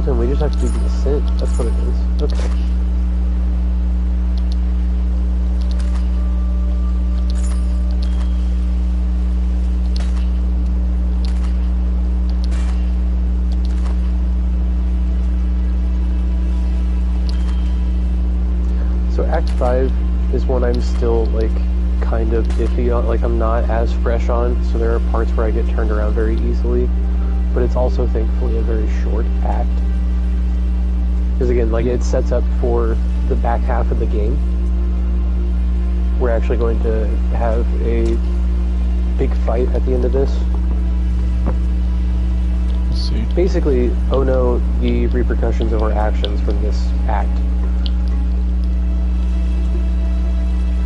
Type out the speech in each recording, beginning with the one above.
mountain, we just have to do the ascent. That's what it is. Okay. So Act 5 is one I'm still, like, kind of iffy on. Like, I'm not as fresh on, so there are parts where I get turned around very easily. But it's also, thankfully, a very short act. Because, again, like, it sets up for the back half of the game. We're actually going to have a big fight at the end of this. Let's see. Basically, know the repercussions of our actions from this act.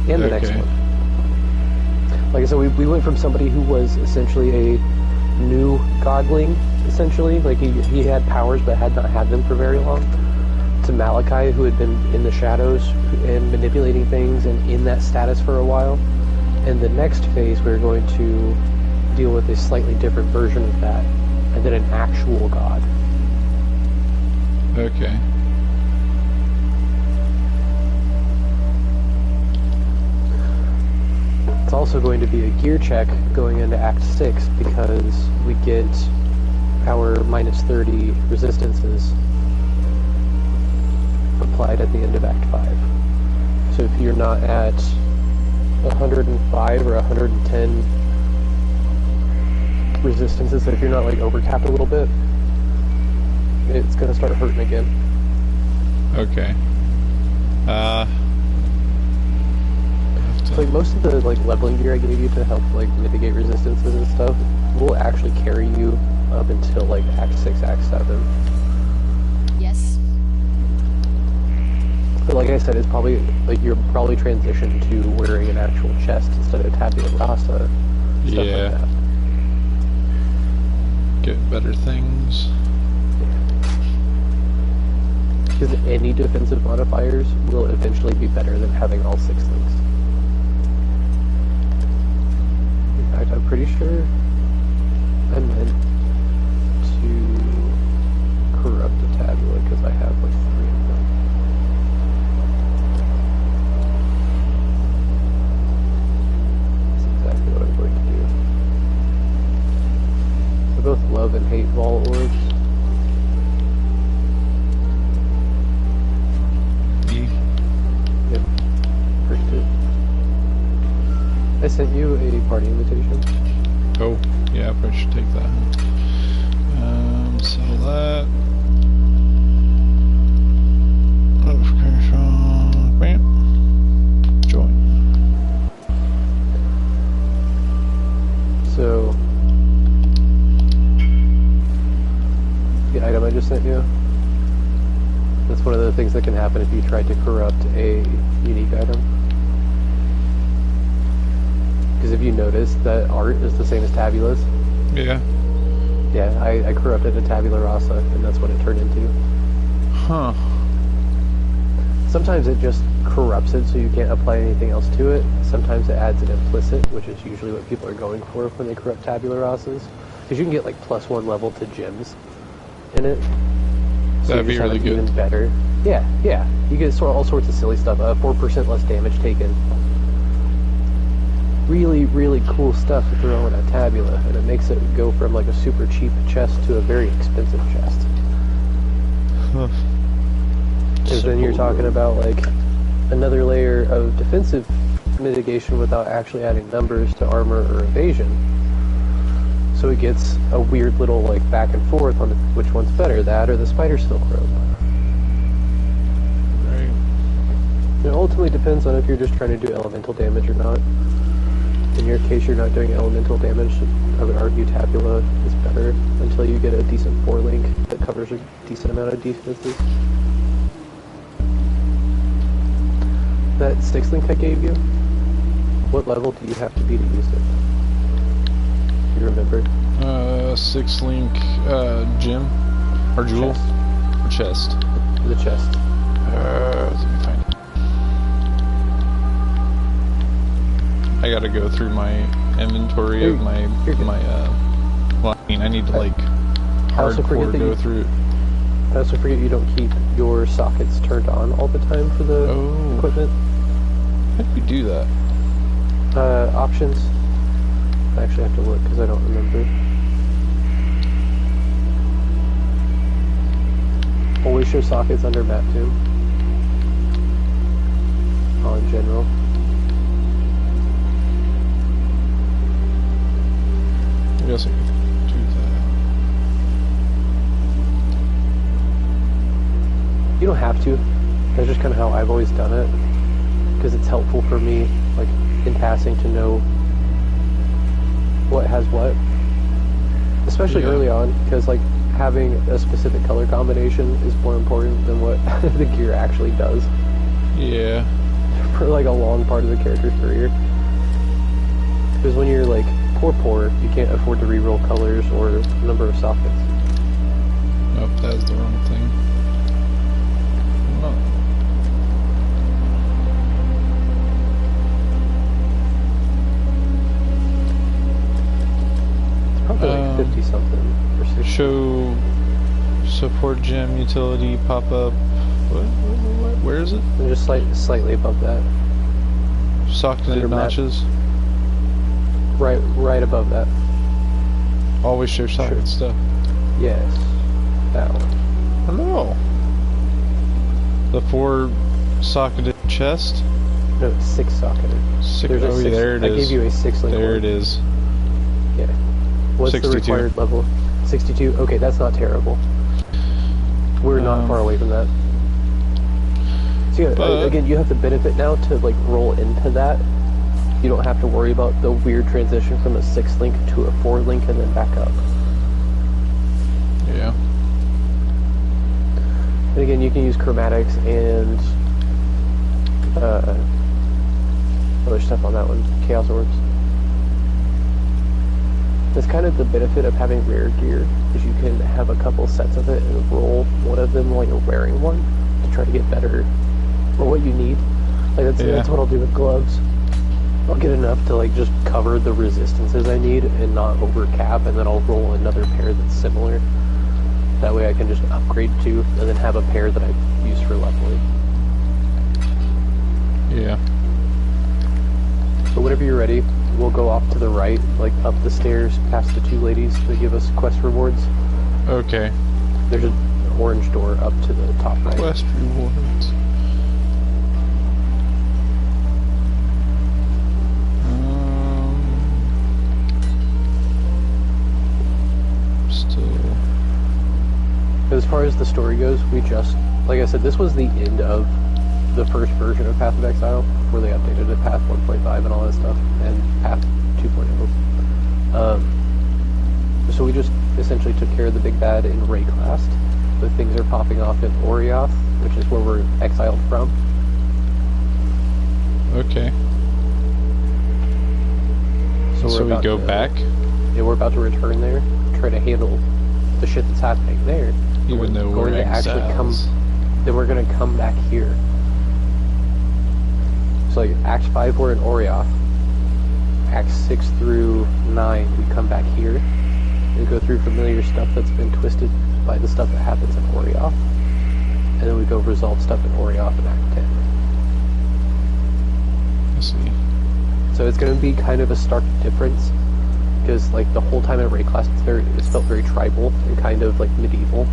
And the next one. Like I said, we went from somebody who was essentially a new godling, essentially. Like, he had powers but had not had them for very long. To Malachi, who had been in the shadows and manipulating things and in that status for a while. And the next phase, we're going to deal with a slightly different version of that. And then an actual god. Okay. It's also going to be a gear check going into Act 6 because we get our minus 30 resistances applied at the end of Act 5. So if you're not at 105 or 110 resistances, so if you're not like overcapped a little bit, it's going to start hurting again. Okay. So like most of the like leveling gear I gave you to help like mitigate resistances and stuff will actually carry you up until like Act 6, Act 7. Yes. But like I said, it's probably like you're probably transitioned to wearing an actual chest instead of tabula rasa. Yeah. Like that. Get better things. Because any defensive modifiers will eventually be better than having all 6 things. In fact, I'm pretty sure I meant to corrupt the tabula because I have like 3 of them. That's exactly what I'm going to do. They're both love and hate ball orbs. Yep. First 2. I sent you a party invitation. Oh, yeah, I probably should take that. Sell that. Bam. Join. So, the item I just sent you, that's one of the things that can happen if you try to corrupt a unique item. Because if you notice that art is the same as tabulas. Yeah. Yeah, I corrupted a tabula rasa, and that's what it turned into. Huh. Sometimes it just corrupts it so you can't apply anything else to it. Sometimes it adds an implicit, which is usually what people are going for when they corrupt tabula rasas. Because you can get like +1 level to gems in it. So That'd be really good. Even better. Yeah. You get all sorts of silly stuff. 4% less damage taken. Really, really cool stuff to throw in a tabula, and it makes it go from like a super cheap chest to a very expensive chest. Because then you're talking about like another layer of defensive mitigation without actually adding numbers to armor or evasion. So it gets a weird little like back and forth on which one's better, that or the spider silk robe. Right. It ultimately depends on if you're just trying to do elemental damage or not. In your case, you're not doing elemental damage. I would argue tabula is better until you get a decent 4-link that covers a decent amount of defenses. That 6-link I gave you, what level do you have to be to use it? Do you remember? 6-link gem or jewel or chest. The chest. Let me find it. I gotta go through my inventory of my well, I mean, I need to like hardcore go through it. I I also forget you don't keep your sockets turned on all the time for the equipment. How do you do that? Options. I actually have to look because I don't remember. Always show sockets under map too. On general. I guess I could do that. You don't have to. That's just kind of how I've always done it. Because it's helpful for me, like, in passing to know what has what. Especially early on, because, like, having a specific color combination is more important than what the gear actually does. Yeah. For, like, a long part of the character's career. Because when you're, like, poor, you can't afford to reroll colors or number of sockets. Nope, that's the wrong thing. Oh. It's probably like 50 something or 60. Show support gem utility pop up. What? Where is it? And just slightly above that. Socketed notches. Right above that. Always show socket stuff. Yes, that one. Hello. The 4 socketed chest. No, 6 socketed. There it is. I gave you a 6 link. There it is. Yeah. What's 62. the required level? 62. Okay, that's not terrible. We're not far away from that. So yeah, again, you have the benefit now to like roll into that. You don't have to worry about the weird transition from a 6 link to a 4 link and then back up. Yeah. And again, you can use chromatics and other stuff on that one. Chaos Orbs. That's kind of the benefit of having rare gear, is you can have a couple sets of it and roll one of them while you're wearing one to try to get better for what you need. Like that's what I'll do with gloves. I'll get enough to like just cover the resistances I need and not over cap, and then I'll roll another pair that's similar. That way I can just upgrade to, and then have a pair that I use for leveling. Yeah. So whenever you're ready, we'll go off to the right, like up the stairs past the 2 ladies that give us quest rewards. Okay. There's an orange door up to the top right. Quest rewards. Still. As far as the story goes, we just, like I said, this was the end of the first version of Path of Exile, where they updated it, Path 1.5 and all that stuff, and Path 2.0. So we just essentially took care of the big bad in Rayclast, but things are popping off in Orioth, which is where we're exiled from. Okay. So we go back? Yeah, we're about to return there, try to handle the shit that's happening there. Even though we're exiles. Then we're going to come back here. So like Act 5 we're in Orioth. Act 6 through 9 we come back here and go through familiar stuff that's been twisted by the stuff that happens in Orioth. And then we go resolve stuff in Orioth in Act 10. I see. So it's going to be kind of a stark difference, because like the whole time in Rayclast it's felt very tribal and kind of like medieval.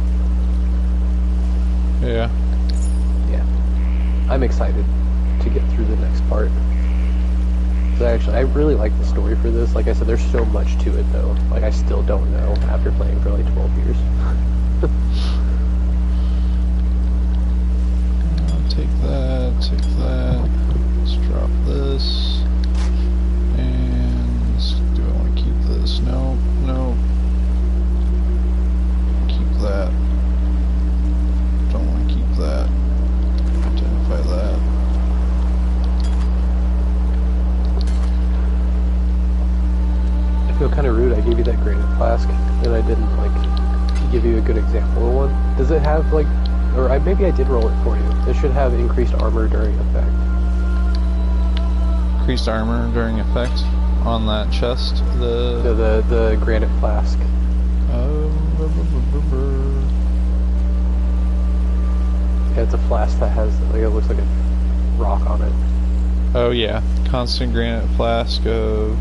Yeah. Yeah. I'm excited to get through the next part. So actually, I really like the story for this. Like I said, there's so much to it though. Like I still don't know after playing for like 12 years. Take that, let's drop this, and do I want to keep this? No, keep that, don't want to keep that, identify that. I feel kind of rude, I gave you that granite flask, and I didn't like give you a good example of one. Does it have like, or maybe I did roll it for you. It should have increased armor during effect. Increased armor during effect on that chest. The granite flask. flask that has, like, it looks like a rock on it. Oh yeah, constant granite flask of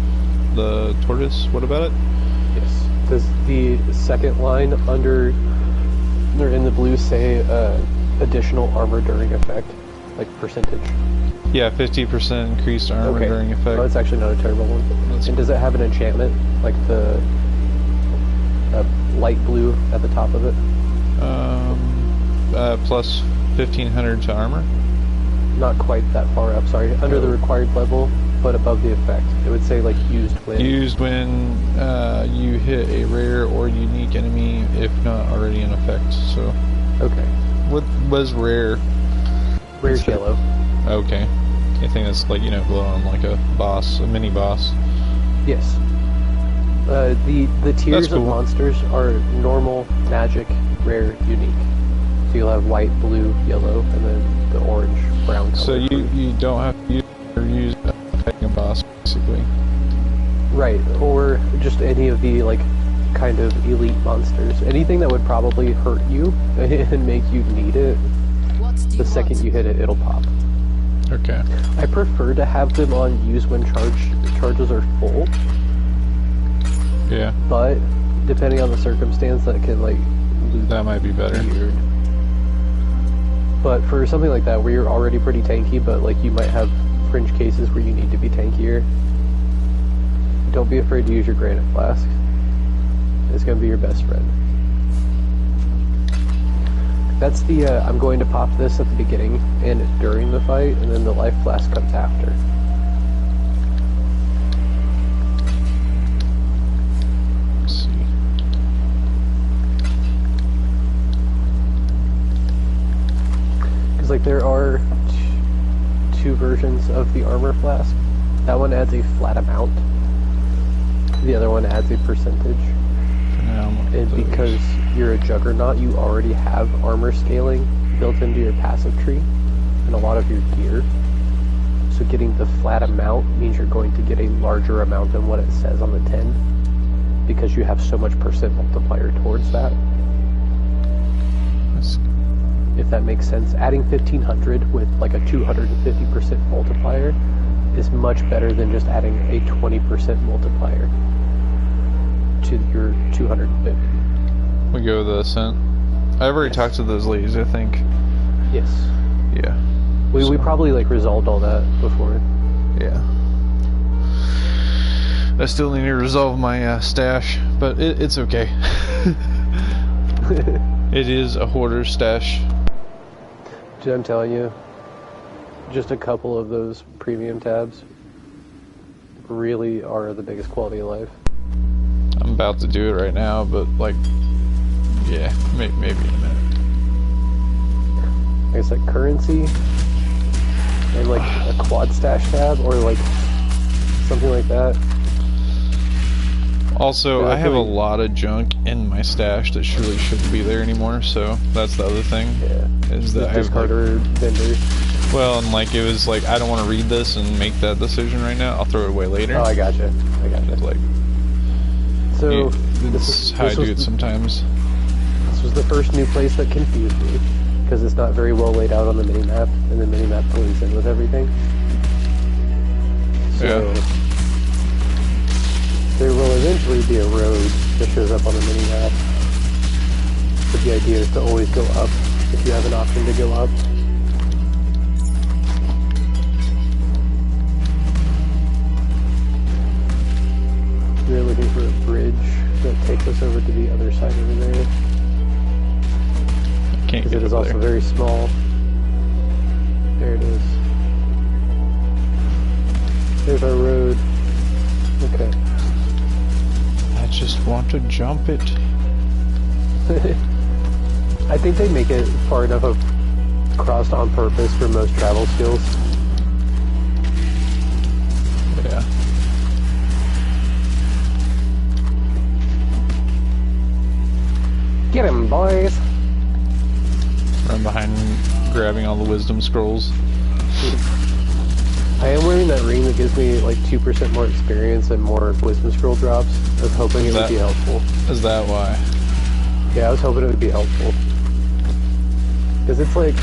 the tortoise. What about it? Yes. Does the second line under in the blue say additional armor during effect, like percentage? Yeah, 50% increased armor during effect. Oh, it's actually not a terrible one. And does it have an enchantment, like the light blue at the top of it? Plus 1500 to armor. Not quite that far up, sorry. Under the required level, but above the effect. It would say, like, used when. Used when you hit a rare or unique enemy, if not already in effect, so. Okay. What was rare? Rare's yellow. Okay. I think that's, like, you know, glow on like a boss, a mini boss. Yes. The tiers cool. of monsters are normal, magic, rare, unique. So you'll have white, blue, yellow, and then the orange, brown color. So you don't have to use fighting a boss, basically. Right, or just any of the, like, kind of elite monsters. Anything that would probably hurt you and make you need it, the second you hit it, it'll pop. Okay. I prefer to have them on use when charges are full. Yeah. But, depending on the circumstance, that can, like, that might be better. Weird. But for something like that, where you're already pretty tanky, but, like, you might have fringe cases where you need to be tankier, don't be afraid to use your granite flask. It's going to be your best friend. That's the, I'm going to pop this at the beginning and during the fight, and then the life flask comes after. Let's see. Because, like, there are two versions of the armor flask. That one adds a flat amount. The other one adds a percentage. And because you're a juggernaut, you already have armor scaling built into your passive tree and a lot of your gear. So getting the flat amount means you're going to get a larger amount than what it says on the 10, because you have so much percent multiplier towards that. If that makes sense. Adding 1500 with like a 250% multiplier is much better than just adding a 20% multiplier to your 250. We go with the Ascent. I've already talked to those ladies, I think. Yes. Yeah. We probably, like, resolved all that before. Yeah. I still need to resolve my stash, but it's okay. It is a hoarder stash. Dude, I'm telling you, just a couple of those premium tabs really are the biggest quality of life. I'm about to do it right now, but, like, yeah, maybe in a minute. I guess, like, currency and, like, a quad stash tab or, like, something like that. Also, I have a lot of junk in my stash that really shouldn't be there anymore, so that's the other thing. Yeah. Is that I have, like, vendors. well, and, like, it was like, I don't want to read this and make that decision right now. I'll throw it away later. Oh, I gotcha. Like, so, this is how I do it sometimes. This was the first new place that confused me, because it's not very well laid out on the minimap, and the minimap blends in with everything. So, yeah. There will eventually be a road that shows up on the minimap, but the idea is to always go up if you have an option to go up. We're looking for a bridge that takes us over to the other side over there. Because it is also very small. There it is. There's our road. Okay. I just want to jump it. I think they make it far enough across on purpose for most travel skills. Yeah. Get him, boys! Run behind grabbing all the wisdom scrolls. I am wearing that ring that gives me like 2% more experience and more wisdom scroll drops. I was hoping it would be helpful. Is that why? Yeah, I was hoping it would be helpful. Because it's like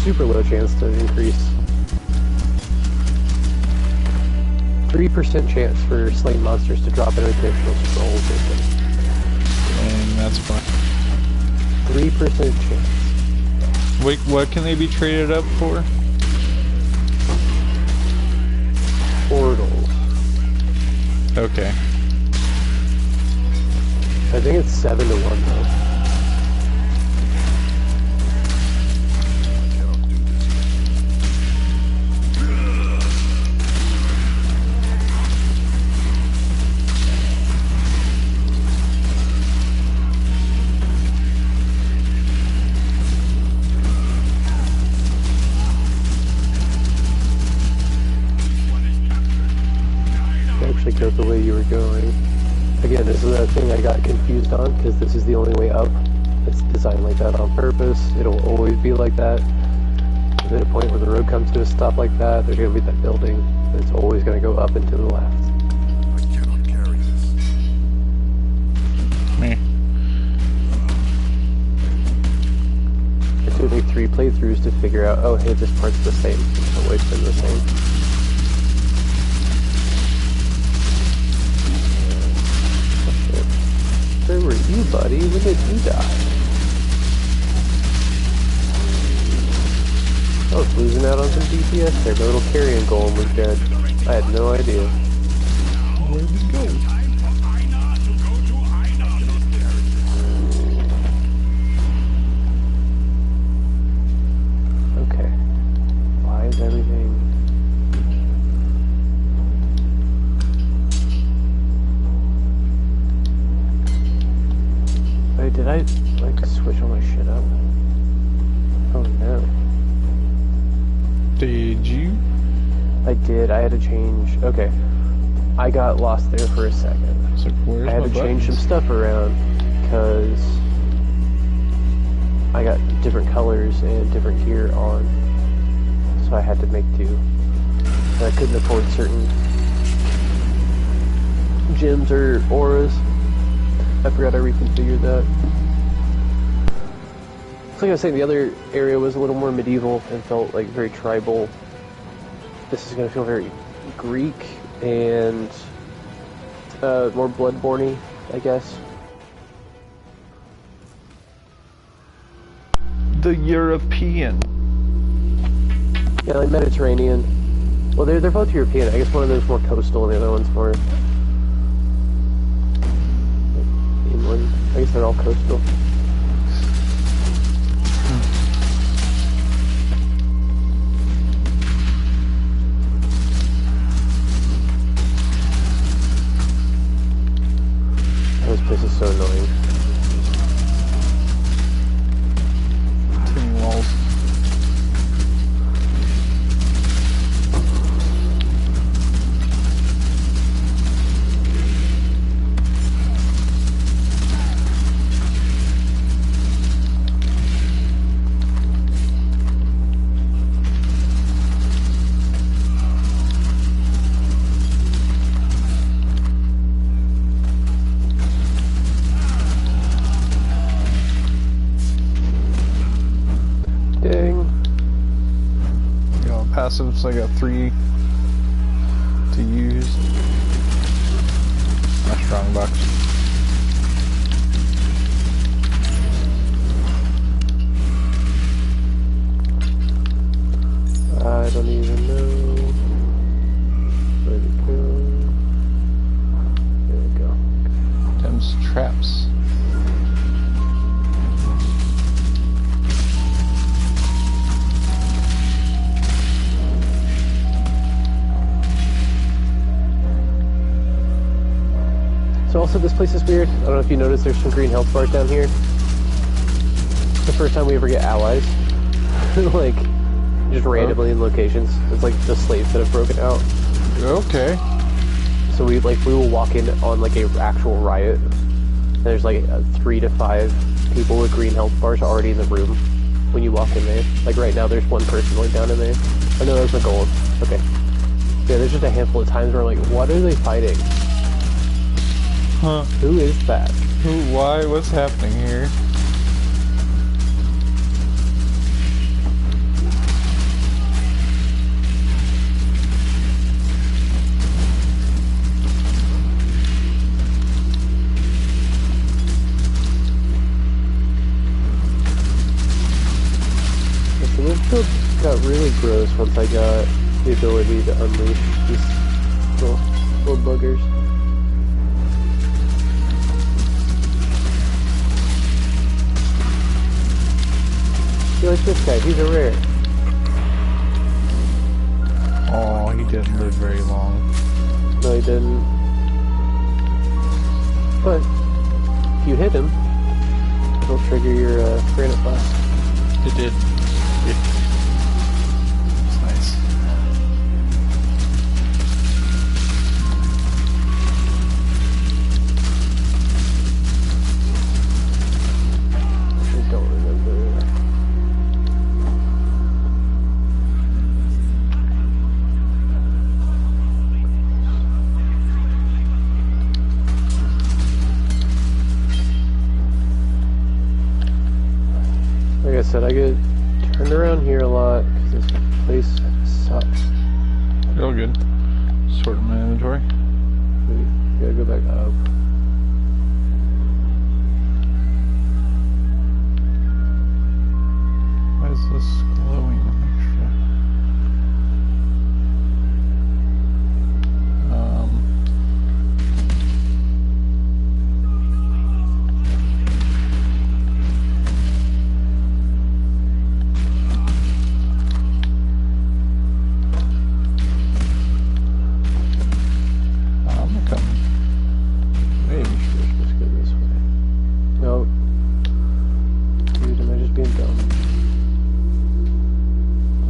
super low chance to increase. 3% chance for slain monsters to drop in an additional scroll system. And that's fine. 3% chance. Wait, what can they be traded up for? Portals. Okay. I think it's 7 to 1 though. Go the way you were going. Again, this is a thing I got confused on because this is the only way up. It's designed like that on purpose. It'll always be like that. And at a point where the road comes to a stop like that, there's going to be that building. And it's always going to go up and to the left. I cannot carry this. Me. It took me 3 playthroughs to figure out, oh hey, this part's the same. It's always been the same. Where were you, buddy? When did you die? I was losing out on some DPS there. My little carrion golem was dead. I had no idea. Where'd he go? Okay. Why is everything... Wait, did I, like, switch all my shit up? Oh, no. Did you? I did. I had to change... Okay. I got lost there for a second. So where's I had my to change some buttons? stuff around, because I got different colors and different gear on. So I had to make do. And I couldn't afford certain gems or auras. I forgot I reconfigured that. So like I was saying, the other area was a little more medieval and felt like very tribal. This is going to feel very Greek and more Bloodborne-y, I guess. The European. Yeah, like Mediterranean. Well, they're both European. I guess one of them's more coastal and the other one's more inland. I guess they're all coastal. This place is so annoying. Too many walls. Passives, I got 3 to use. My strong box. I don't even know where to go. There we go. Them's traps. So also this place is weird. I don't know if you noticed there's some green health bars down here. It's the first time we ever get allies. Like, just randomly in locations. It's like the slaves that have broken out. Okay. So we will walk in on like a actual riot. And there's like 3 to 5 people with green health bars already in the room when you walk in there. Like right now there's one person like down in there. Oh no, that's the golem. Okay. Yeah, there's just a handful of times where I'm like, what are they fighting? Huh. Who is that? Who, why, what's happening here? still got really gross once I got the ability to unleash these little buggers. You like this guy? He's a rare. Oh, he didn't live very long. No, he didn't. But if you hit him, it'll trigger your granite blast. It did. It's nice. I don't remember. Like I said, I get turned around here a lot because this place sucks. You're all good. Sorting my inventory. We gotta go back up. Why is this glowing extra? I'm coming. Maybe. Let's go this way. No. Dude, am I just being dumb?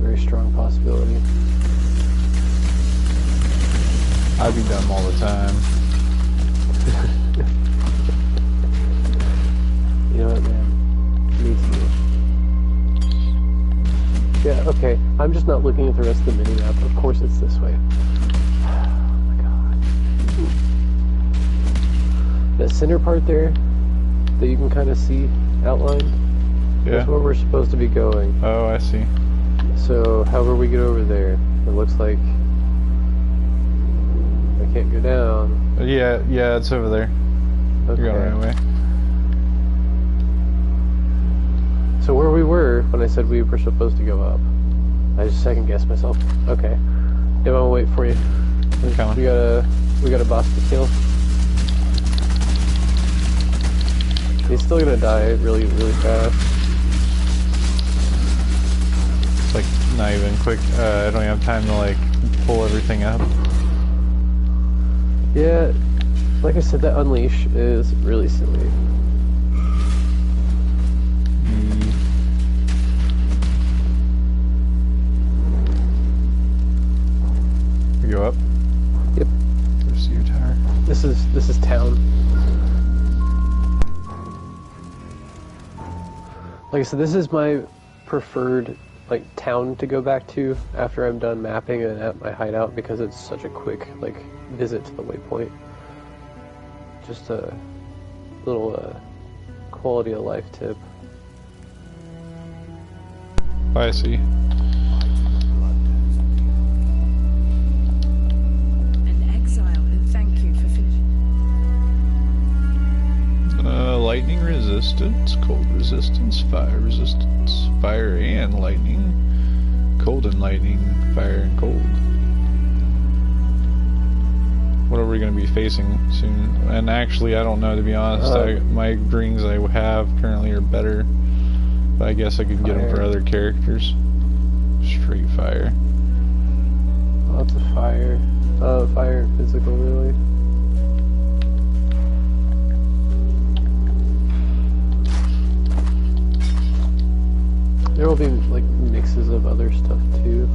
Very strong possibility. I'd be dumb all the time. You know what, man? Me too. Yeah, okay. I'm just not looking at the rest of the mini-map. Of course it's this way. Oh my god. That center part there, that you can kind of see outlined, Yeah. that's where we're supposed to be going. Oh, I see. So, however we get over there, it looks like I can't go down. Yeah, it's over there. Okay. You're going the right way. So where we were when I said we were supposed to go up, I just second guessed myself. Okay, yeah, I'll wait for you. Coming. We got a boss to kill. He's still gonna die really, really fast. It's like not even quick. I don't have time to like pull everything up. Yeah, like I said, that unleash is really silly. We go up. Yep. There's your tire. This is town. Like I said, this is my preferred like town to go back to after I'm done mapping and at my hideout because it's such a quick like visit to the waypoint. Just a little quality of life tip. I see. An exile, and thank you for finishing. Lightning resistance, cold resistance, fire and lightning, cold and lightning, fire and cold. What are we going to be facing soon? And actually, I don't know, to be honest. My rings I have currently are better, but I guess I could get them for other characters. Straight fire. Lots of fire. Fire and physical, really. There will be like mixes of other stuff too.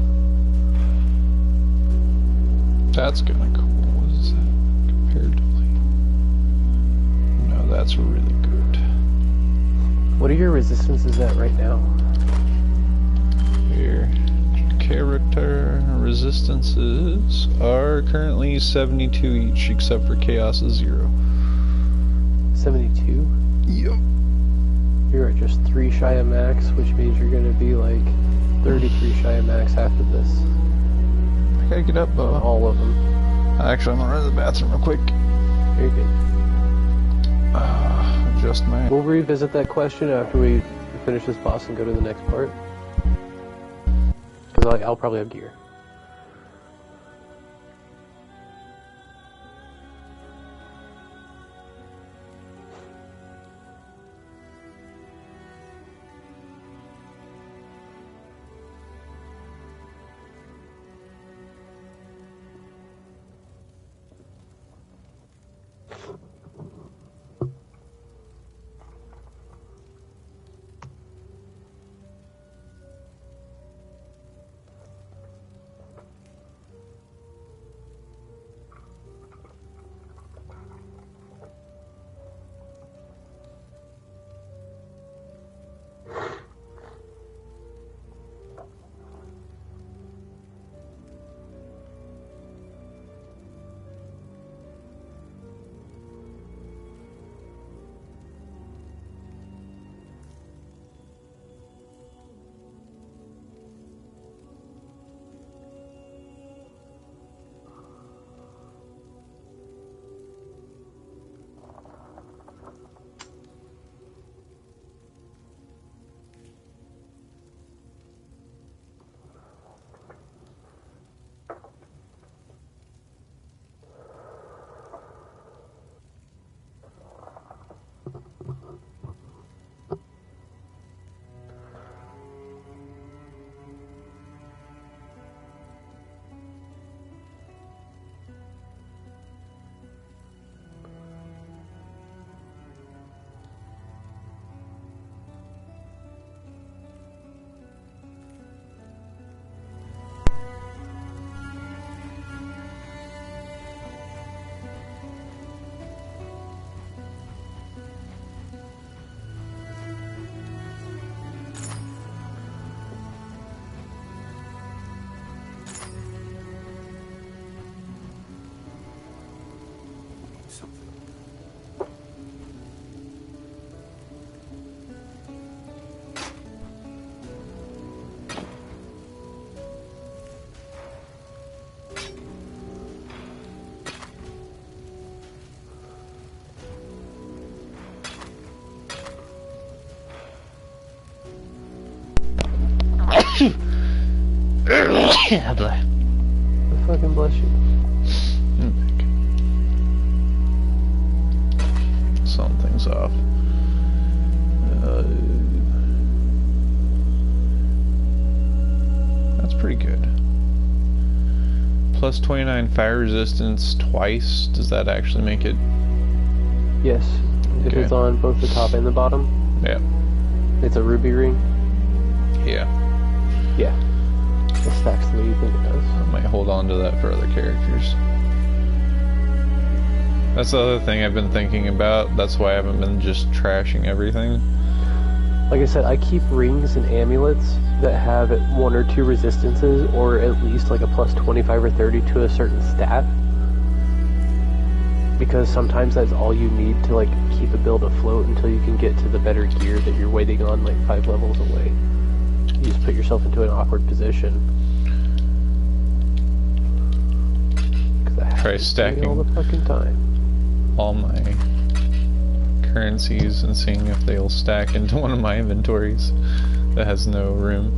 That's kind of cool. What is that comparatively? No, that's really good. What are your resistances at right now? Here, character resistances are currently 72 each, except for chaos is 0. 72? Yep. You're at just 3 shy of max, which means you're going to be like 33 shy of max after this. I gotta get up, On Bubba. all of them. Actually, I'm gonna run to the bathroom real quick. Very good. Just my. We'll revisit that question after we finish this boss and go to the next part. because I'll probably have gear. Fucking bless you. Something's off. That's pretty good. Plus 29 fire resistance twice. Does that actually make it? Yes. If Okay. it's on both the top and the bottom. Yeah. It's a ruby ring. Yeah. Yeah. It stacks the way you think it does. I might hold on to that for other characters. That's the other thing I've been thinking about. That's why I haven't been just trashing everything. Like I said, I keep rings and amulets that have 1 or 2 resistances, or at least like a plus 25 or 30 to a certain stat. Because sometimes that's all you need to like keep a build afloat until you can get to the better gear that you're waiting on like 5 levels away. You just put yourself into an awkward position. Try stacking all the fucking time. all my currencies and seeing if they'll stack into one of my inventories that has no room.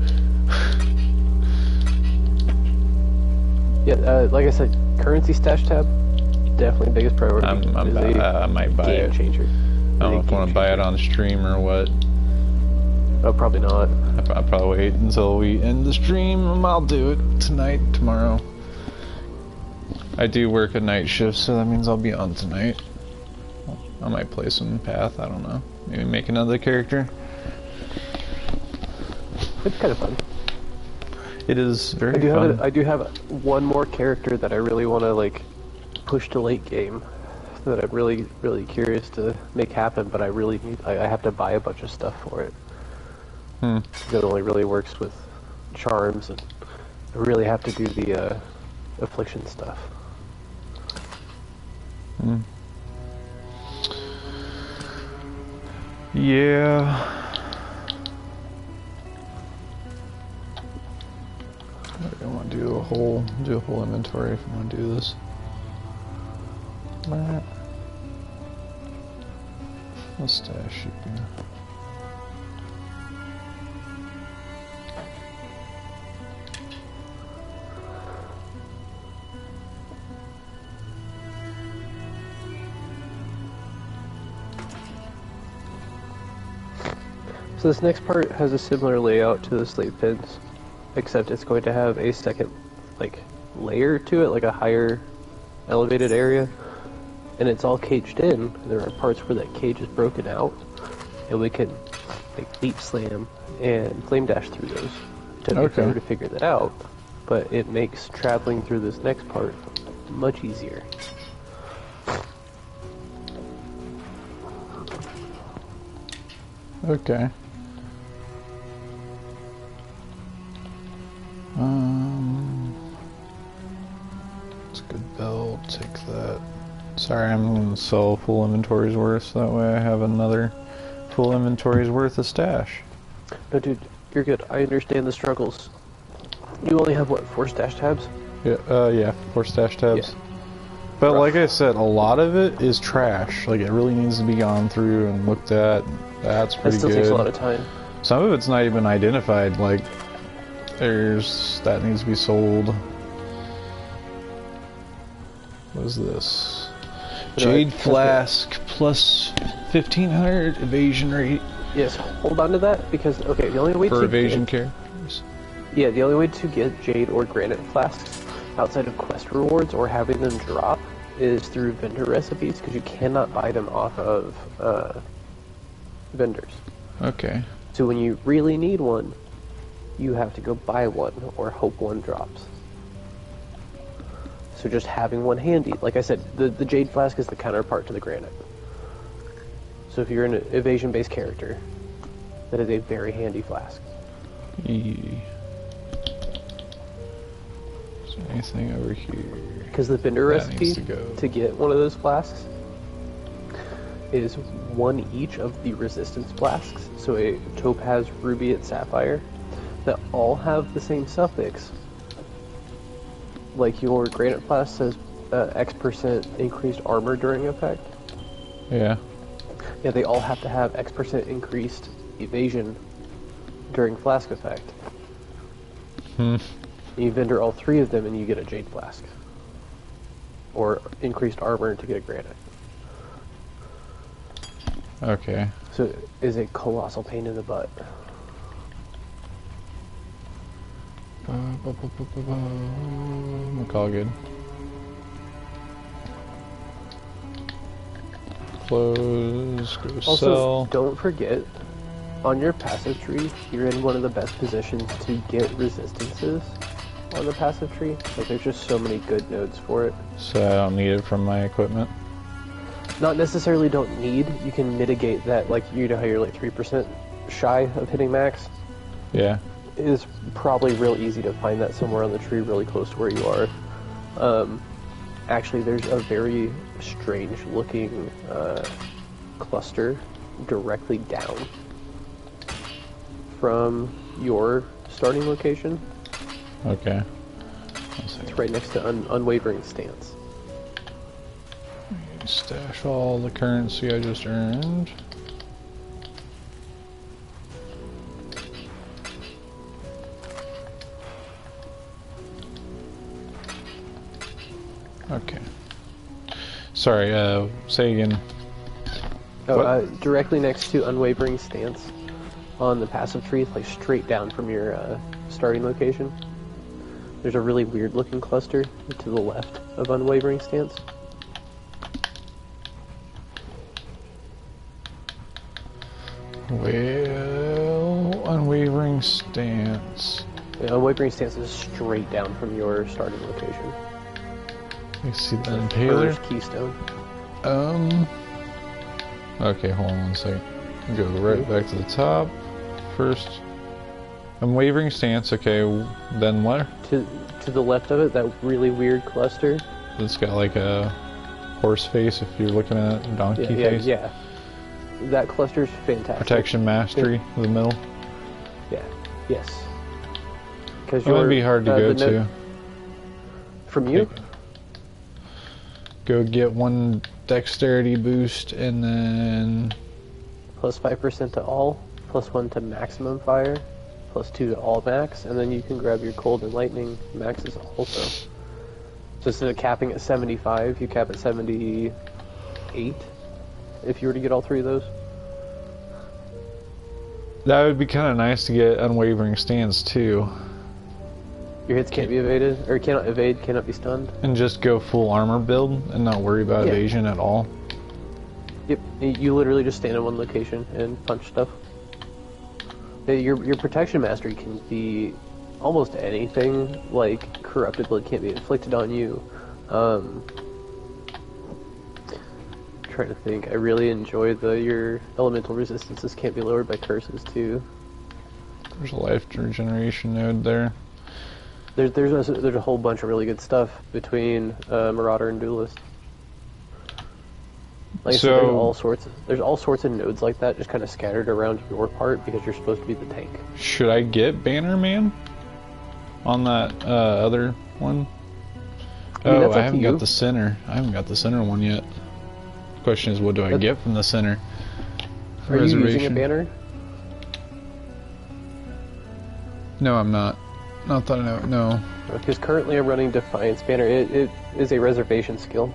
Yeah, like I said, currency stash tab, definitely biggest priority. I might buy game it. changer. I don't know if I want to buy it on stream or what. Oh, probably not. I'll probably wait until we end the stream. I'll do it tonight, tomorrow. I do work a night shift, so that means I'll be on tonight. I might play some Path, I don't know. Maybe make another character. It's kind of fun. It is very fun. I do have one more character that I really want to like push to late game. That I'm really curious to make happen, but I really need. I have to buy a bunch of stuff for it. It only really works with charms, and I really have to do the affliction stuff. Yeah. I want to do a whole inventory if I want to do this. I'll stash you. So this next part has a similar layout to the slave pins, except it's going to have a second, like, layer to it, like a higher elevated area, and it's all caged in. There are parts where that cage is broken out, and we can like leap slam and flame dash through those. It took me forever to figure that out, but it makes traveling through this next part much easier. Okay. It's a good belt, take that. Sorry, I'm gonna sell full inventory's worth, so that way I have another full inventory's worth of stash. No, dude, you're good. I understand the struggles. You only have, what, 4 stash tabs? Yeah, 4 stash tabs. Yeah. But Rough. like I said, a lot of it is trash. Like, it really needs to be gone through and looked at. That's That pretty still good. takes a lot of time. Some of it's not even identified, like, that needs to be sold. What is this? Jade Flask plus 1500 evasion rate. Yes, hold on to that, because, okay, the only way for to evasion get, characters. Yeah, the only way to get Jade or Granite Flasks outside of quest rewards or having them drop is through vendor recipes, because you cannot buy them off of vendors. Okay. So when you really need one, you have to go buy one or hope one drops. So just having one handy, like I said, the Jade Flask is the counterpart to the Granite. So if you're an evasion-based character, that is a very handy flask. Is there anything over here? Because the vendor That recipe needs to go. to get one of those flasks is one each of the resistance flasks. So a topaz, ruby, and sapphire that all have the same suffix. Like your Granite Flask says X% increased armor during effect. Yeah. Yeah, they all have to have X% increased evasion during flask effect. You vendor all 3 of them and you get a Jade Flask. Or increased armor to get a Granite. Okay. So it is a colossal pain in the butt. All good. Close, go Also, sell. don't forget, on your passive tree, you're in one of the best positions to get resistances on the passive tree. Like, there's just so many good nodes for it. So I don't need it from my equipment? Not necessarily don't need, you can mitigate that, like, you know how you're like 3% shy of hitting max? Yeah. It is probably real easy to find that somewhere on the tree really close to where you are. Actually, there's a very strange looking cluster directly down from your starting location. Okay. It's right next to Unwavering Stance. Stash all the currency I just earned. Okay. Sorry, say again. Directly next to Unwavering Stance on the passive tree, like straight down from your starting location. There's a really weird looking cluster to the left of Unwavering Stance. Well, Unwavering Stance. Yeah, Unwavering Stance is straight down from your starting location. You see the Impaler's impaler? Keystone. Okay, hold on one second. Go right back to the top. First, Unwavering Stance. Okay, then what? To the left of it, that really weird cluster. It's got like a horse face if you're looking at a donkey face. Yeah. That cluster's fantastic. Protection Mastery in the middle. Yeah. Yes. Because That would be hard to go to. From you? Go get one dexterity boost and then Plus 5% to all, plus 1 to maximum fire, plus 2 to all max, and then you can grab your cold and lightning maxes also. So instead of capping at 75, you cap at 78 if you were to get all 3 of those. That would be kind of nice to get unwavering stance too. Your hits can't be evaded, or cannot evade, cannot be stunned. And just go full armor build and not worry about evasion at all. Yep, you literally just stand in one location and punch stuff. Your protection mastery can be almost anything, like corrupted blood can't be inflicted on you. Trying to think, I really enjoy your elemental resistances can't be lowered by curses too. There's a life regeneration node there. There's a whole bunch of really good stuff between Marauder and Duelist. Like I said, there's all sorts of nodes like that just kind of scattered around your part because you're supposed to be the tank. Should I get Banner Man on that other one? I mean, I haven't got the center. I haven't got the center one yet. The question is, what do I get from the center? Are you using a banner? No, I'm not. Not that I know. No. Because currently I'm running Defiance Banner. It is a reservation skill.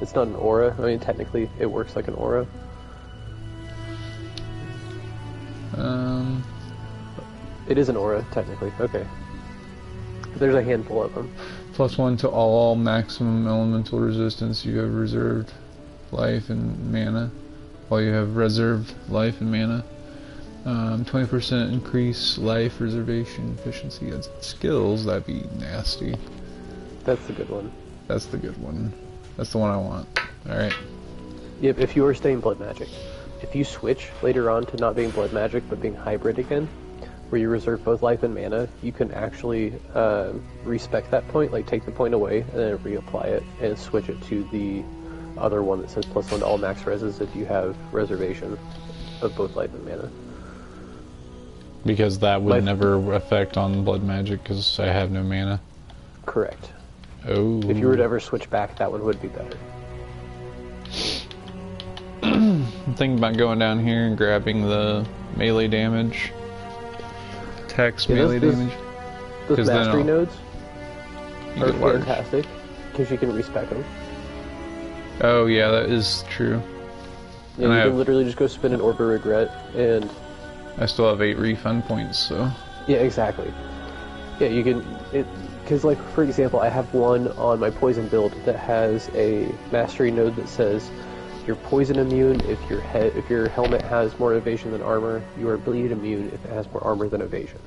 It's not an aura. I mean, technically it works like an aura. It is an aura, technically. Okay. There's a handful of them. +1 to all maximum elemental resistance. You have reserved life and mana. While you have reserved life and mana. 20% increase life reservation efficiency against skills. That'd be nasty. That's the good one. That's the good one. That's the one I want. Alright. Yep, if you are staying blood magic. If you switch later on to not being blood magic but being hybrid again, where you reserve both life and mana, you can actually respec that point, like take the point away and then reapply it and switch it to the other one that says +1 to all max reses if you have reservation of both life and mana. Because that would never affect on blood magic because I have no mana. Correct. Oh. If you were to ever switch back, that one would be better. I'm thinking about going down here and grabbing the melee damage. Melee damage. Those mastery nodes are large. fantastic because you can respec them. Oh yeah, that is true. Yeah, and you can literally just go spin an Orb of Regret and... I still have 8 refund points, so... Yeah, exactly. Yeah, you can... Because, like, for example, I have one on my poison build that has a mastery node that says you're poison immune if your helmet has more evasion than armor. You are bleed immune if it has more armor than evasion.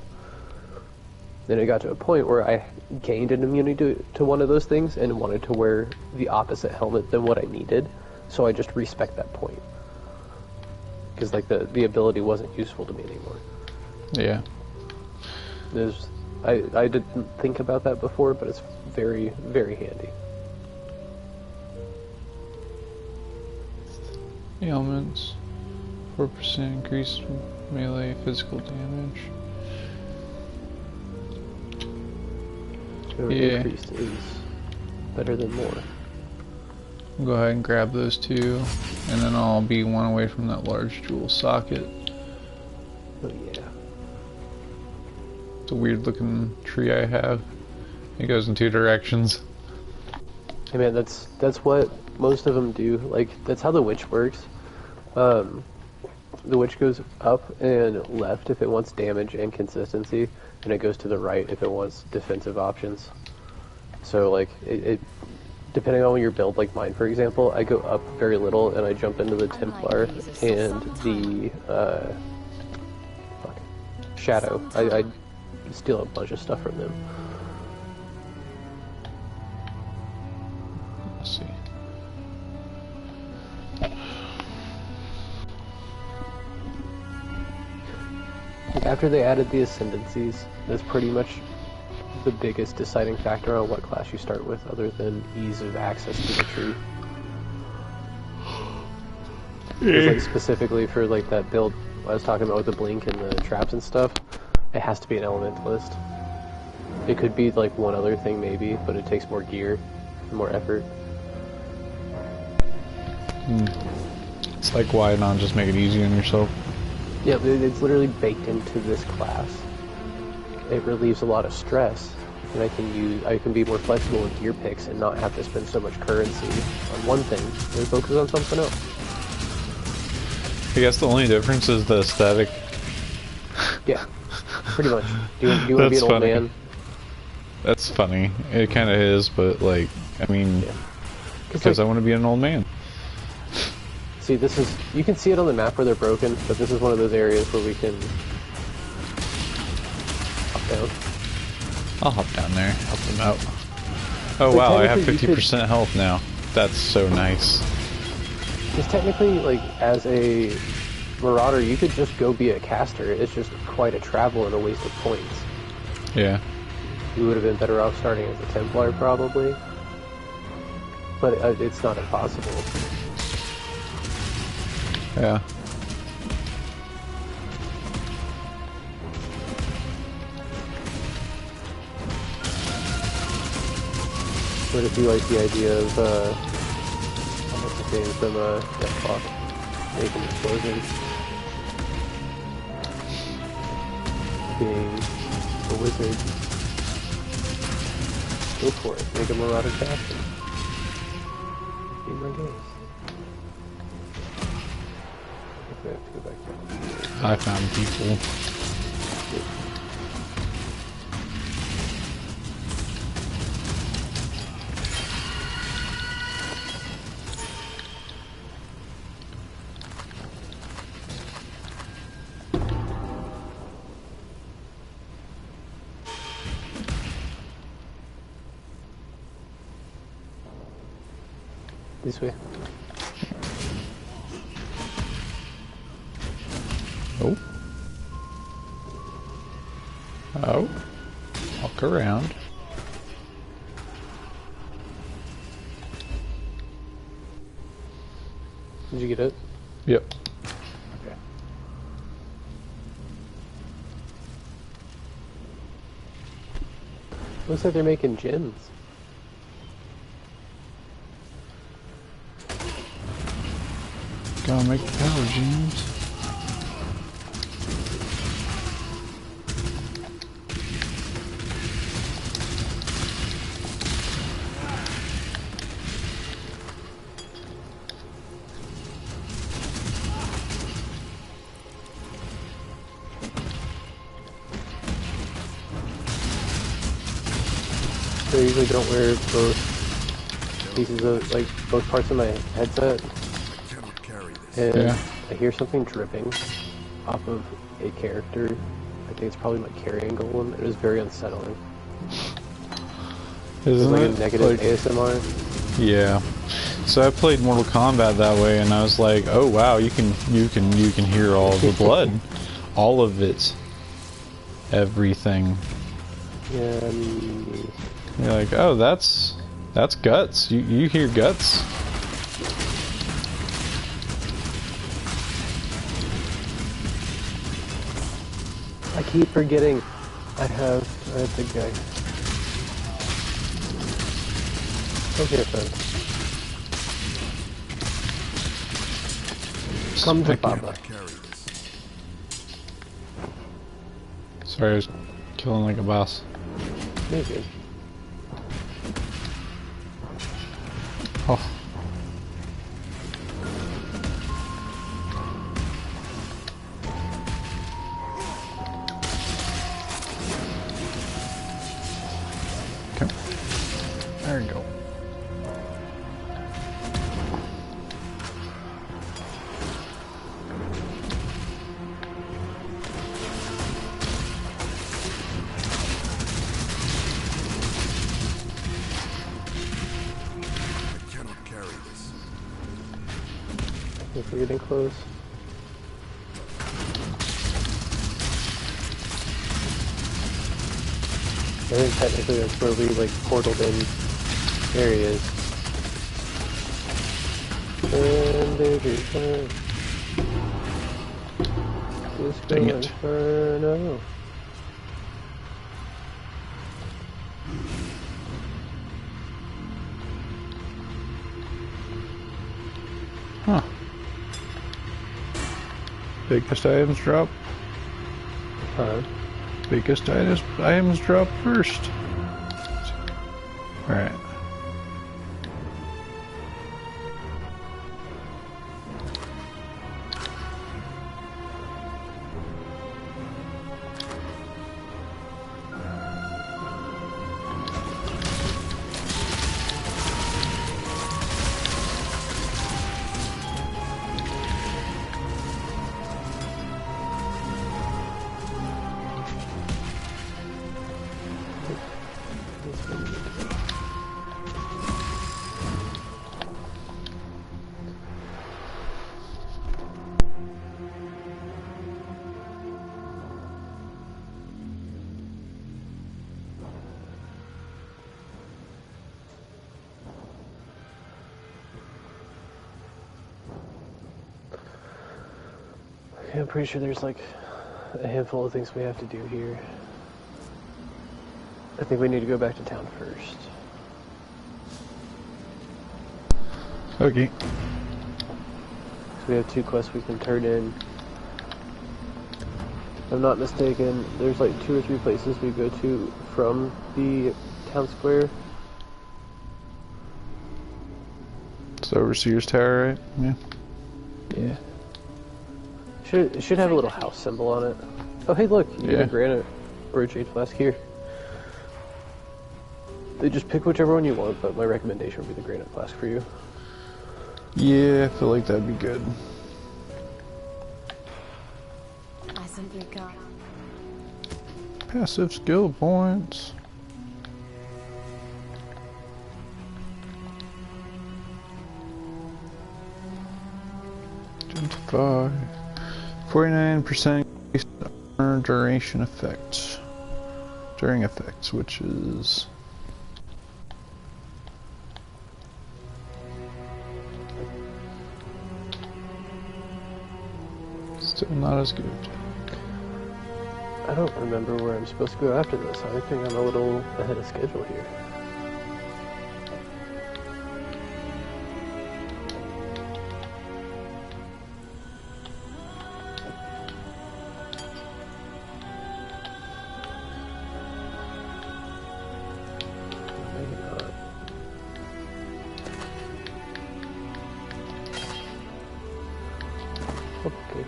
Then it got to a point where I gained an immunity to one of those things and wanted to wear the opposite helmet than what I needed, so I just respec that point. Because, like, the ability wasn't useful to me anymore. Yeah. I didn't think about that before, but it's very, very handy. Ailments. 4% increase melee physical damage. Increased is better than more. Go ahead and grab those two, and then I'll be one away from that large jewel socket. Oh yeah. It's a weird looking tree I have. It goes in 2 directions. Hey man, that's what most of them do. Like, that's how the witch works. The witch goes up and left if it wants damage and consistency, and it goes to the right if it wants defensive options. So, like, it depending on your build, like mine for example, I go up very little and I jump into the Templar and the Shadow. I steal a bunch of stuff from them. Let's see. After they added the Ascendancies, that's pretty much the biggest deciding factor on what class you start with, other than ease of access to the tree. Like, specifically for like that build I was talking about with the blink and the traps and stuff, it has to be an elementalist. It could be like one other thing maybe, but it takes more gear and more effort. It's like, why not just make it easy on yourself? Yeah, it's literally baked into this class. It relieves a lot of stress, and I can be more flexible with gear picks and not have to spend so much currency on one thing and focus on something else. I guess the only difference is the aesthetic. Yeah, pretty much. Do you want to be an old man? That's funny. It kind of is, but like, I mean, because like, I want to be an old man. See, this is, you can see it on the map where they're broken, but this is one of those areas where we can hop down. I'll hop down there, help them out. Oh like, wow, I have 50% health now. That's so nice. Because technically, like, as a marauder, you could just go be a caster. It's just quite a travel and a waste of points. Yeah. You would have been better off starting as a Templar, probably. But it's not impossible. Yeah. But if you like the idea of, what's the name from, clock, making explosions, being a wizard, go for it, make a marauder caster. Be my guest. I have to go back down. I found people. This way. Oh. Oh. Walk around. Did you get it? Yep. Okay. Looks like they're making gyms. Gotta make the power gems. I usually don't wear both pieces of, like, both parts of my headset. And yeah. I hear something dripping off of a character. I think it's probably my carrying golem. It was very unsettling. Isn't like it a negative like, ASMR? Yeah. So I played Mortal Kombat that way, and I was like, oh wow, you can hear all of the blood, all of it, everything. Yeah. You're like, oh, that's guts. You hear guts. I keep forgetting I have the guy. Okay, friend. Come to Papa. Sorry, I was killing like a boss. Maybe. Oh. Okay. There you go. If we're getting close. I think technically that's where we like portaled in areas. And there's your Dang it. Inferno. Huh. Biggest items drop. Biggest items drop first. Alright. Yeah, I'm pretty sure there's like a handful of things we have to do here. I think we need to go back to town first. Okay. So we have 2 quests we can turn in. If I'm not mistaken, there's like 2 or 3 places we go to from the town square. It's Overseer's Tower, right? Yeah. Yeah. It should have a little house symbol on it. Oh, hey, look, you get a granite or a jade flask here. They just pick whichever one you want, but my recommendation would be the granite flask for you. Yeah, I feel like that'd be good. I simply can't. Passive skill points. Identify. 49% duration effect. During effects, which is... still not as good. I don't remember where I'm supposed to go after this. I think I'm a little ahead of schedule here. Maybe not. Okay.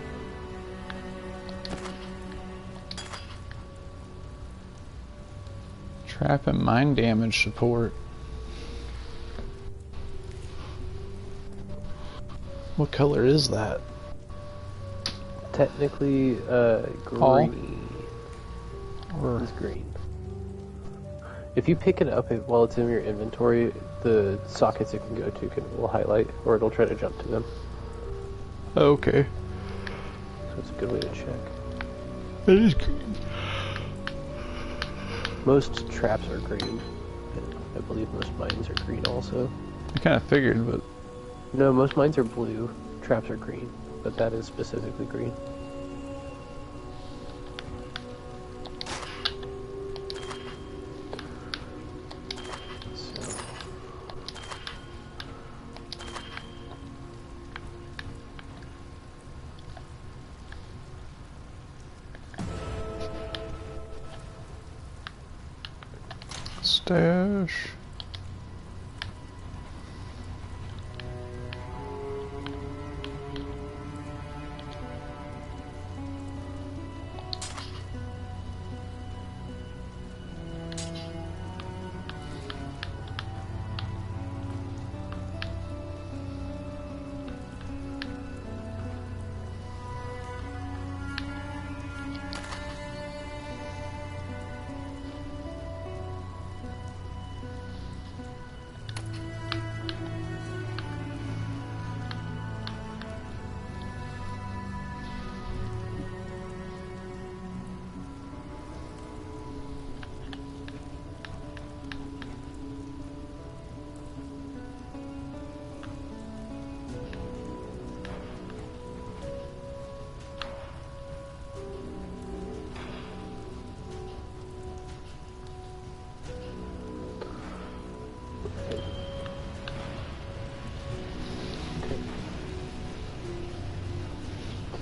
Trap and mine damage support. What color is that? Technically, green. Or It's green. If you pick it up while it's in your inventory, the sockets it can go to will highlight, or it'll try to jump to them. okay. So it's a good way to check. It is green. Most traps are green, and I believe most mines are green also. I kind of figured, but No, most mines are blue, traps are green, but that is specifically green. So, stash.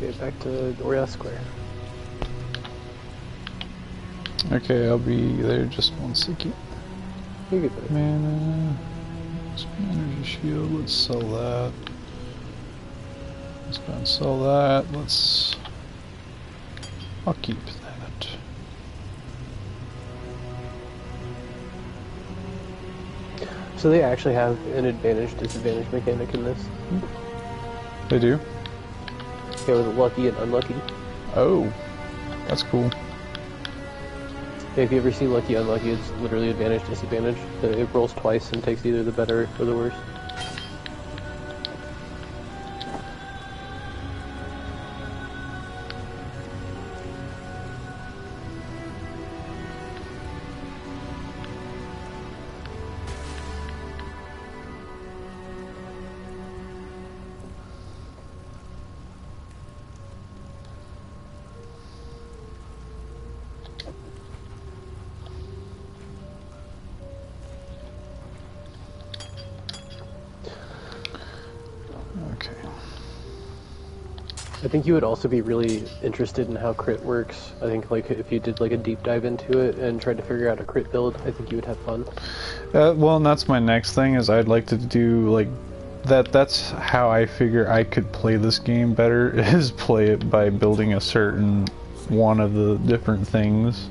okay, back to Doria Square. Okay, I'll be there just 1 second. You get there. Mana. Energy shield, let's sell that. Let's go and sell that. I'll keep that. So they actually have an advantage-disadvantage mechanic in this. They do? Yeah, with lucky and unlucky. Oh, that's cool. Yeah, if you ever see lucky unlucky, it's literally advantage-disadvantage. It rolls twice and takes either the better or the worse. I think you would also be really interested in how crit works. I think like if you did like a deep dive into it and tried to figure out a crit build, I think you would have fun. Well, and that's my next thing is I'd like to do like that. That's how I figure I could play this game better is play it by building a certain one of the different things,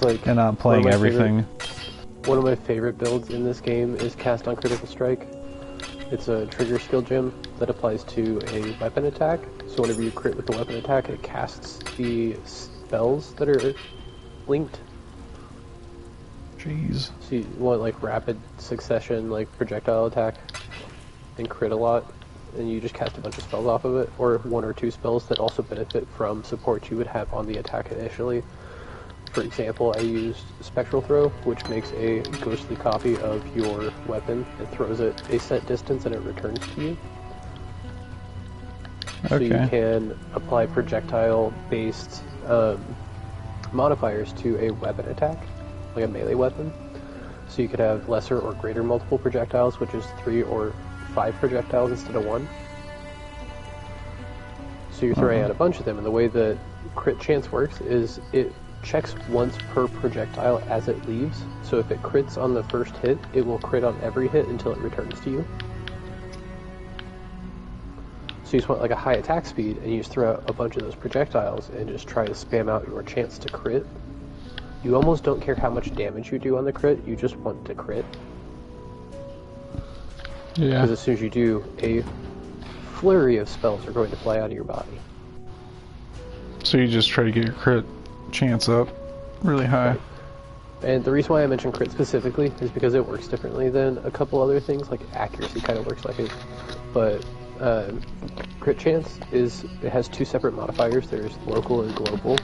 Like, and not playing everything. One of my favorite builds in this game is Cast on Critical Strike. It's a trigger skill gem that applies to a weapon attack. So whenever you crit with a weapon attack, it casts the spells that are linked. Jeez. So you want like rapid succession, like projectile attack, and crit a lot, and you just cast a bunch of spells off of it, or one or two spells that also benefit from support you would have on the attack initially. For example, I used Spectral Throw, which makes a ghostly copy of your weapon. It throws it a set distance and it returns to you. So you can apply projectile-based modifiers to a weapon attack, like a melee weapon. So you could have lesser or greater multiple projectiles, which is 3 or 5 projectiles instead of 1. So you're throwing out a bunch of them, and the way that crit chance works is it checks once per projectile as it leaves. So if it crits on the first hit, it will crit on every hit until it returns to you. So you just want like a high attack speed, and you just throw out a bunch of those projectiles and just try to spam out your chance to crit. You almost don't care how much damage you do on the crit, you just want to crit. Yeah. Because as soon as you do, a flurry of spells are going to fly out of your body. So you just try to get your crit chance up really high. And the reason why I mentioned crit specifically is because it works differently than a couple other things, like accuracy kind of works like it. But crit chance it has 2 separate modifiers. There's local and global.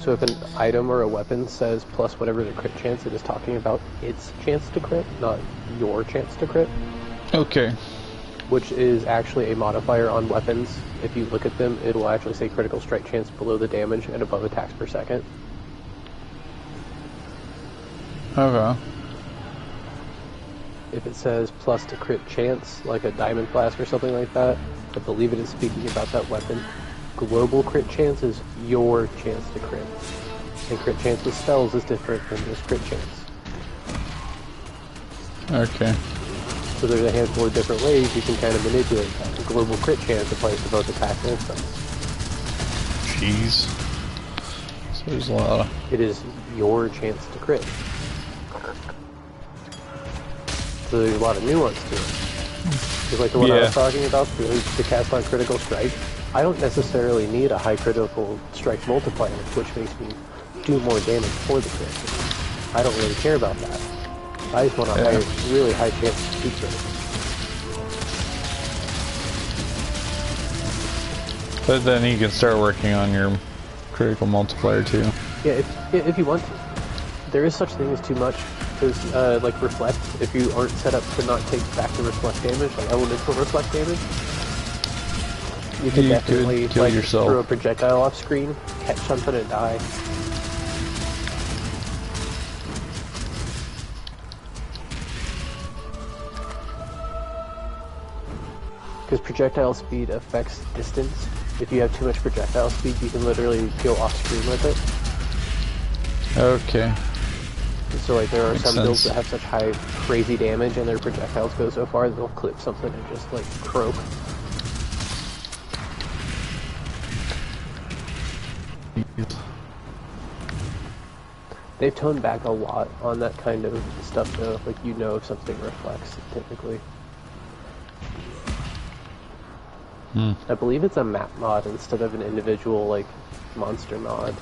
So if an item or a weapon says plus whatever the crit chance, it is talking about its chance to crit, not your chance to crit. Okay. Which is actually a modifier on weapons. If you look at them, it will actually say critical strike chance below the damage and above attacks per second. Okay. If it says plus to crit chance, like a diamond blast or something like that, I believe it is speaking about that weapon. Global crit chance is your chance to crit. And crit chance with spells is different than just crit chance. Okay. So there's a handful of different ways you can kind of manipulate that. The global crit chance applies to both attacks and spells. Jeez. So there's a lot of... It is your chance to crit. So there's a lot of nuance to it. Just like the one I was talking about, the cast on critical strike. I don't necessarily need a high critical strike multiplier, which makes me do more damage for the crit. I don't really care about that. I just want a really high chance to keep it. But then you can start working on your critical multiplier too. Yeah, if you want to. There is such thing as too much. Because, like reflect, if you aren't set up to not take back the reflect damage, like elemental reflect damage, you can definitely kill yourself. Throw a projectile off screen, catch something and die. Because projectile speed affects distance. If you have too much projectile speed, you can literally go off screen with it. Okay. So like there are Makes some sense. builds that have such high crazy damage and their projectiles go so far that they'll clip something and just like croak. They've toned back a lot on that kind of stuff though, like you know if something reflects typically. I believe it's a map mod instead of an individual like monster mod.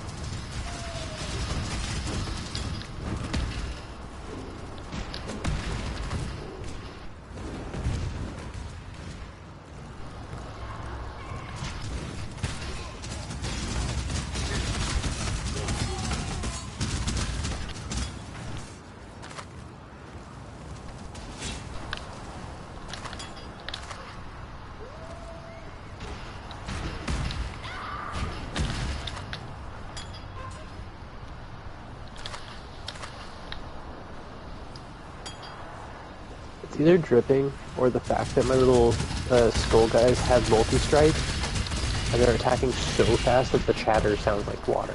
It's either dripping or the fact that my little skull guys have multi-strike, And they're attacking so fast that the chatter sounds like water.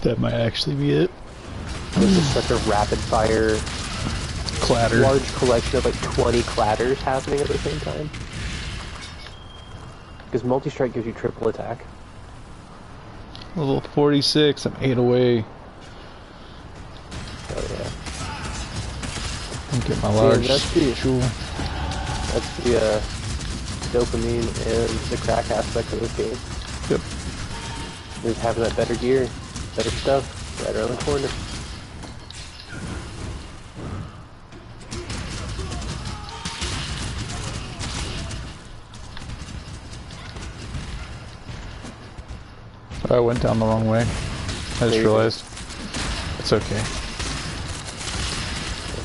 That might actually be it. There's just such a rapid fire Clatter. large collection of like 20 clatters happening at the same time. Because multi-strike gives you triple attack. Level 46, I'm 8 away. Oh yeah. Get my large jewel. That's the dopamine and the crack aspect of this game. Yep. Is having that better gear, better stuff, right around the corner. I went down the wrong way. I just realized. It's okay.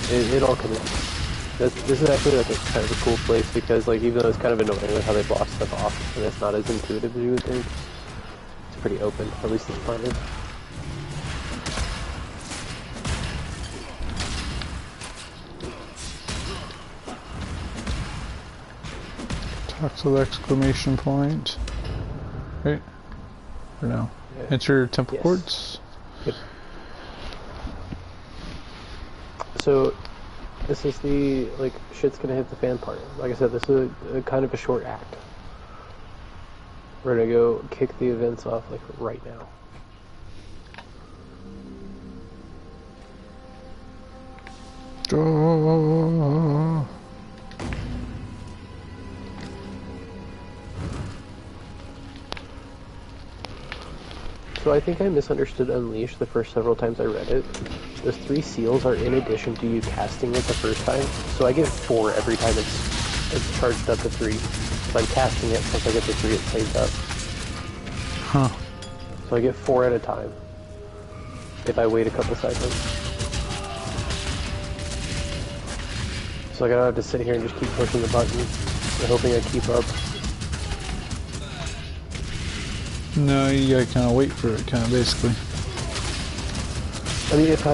It all connects. This is actually like a kind of a cool place because like even though it's kind of annoying with how they block stuff off and it's not as intuitive as you would think, it's pretty open, at least this part is. Talk to the exclamation point. Right? Or no? Yeah. Enter temple Yes. quartz. Yep. So this is the like shit's gonna hit the fan part. Like I said, this is a kind of a short act. We're gonna go kick the events off like right now. Oh. So I think I misunderstood Unleash the first several times I read it. Those 3 seals are in addition to you casting it the first time, so I get 4 every time it's charged up to 3. If I'm casting it, once I get to 3 it saves up. Huh. So I get 4 at a time if I wait a couple seconds. So I don't have to sit here and just keep pushing the button and hoping I keep up. No, you gotta kind of wait for it, kind of basically. I mean, if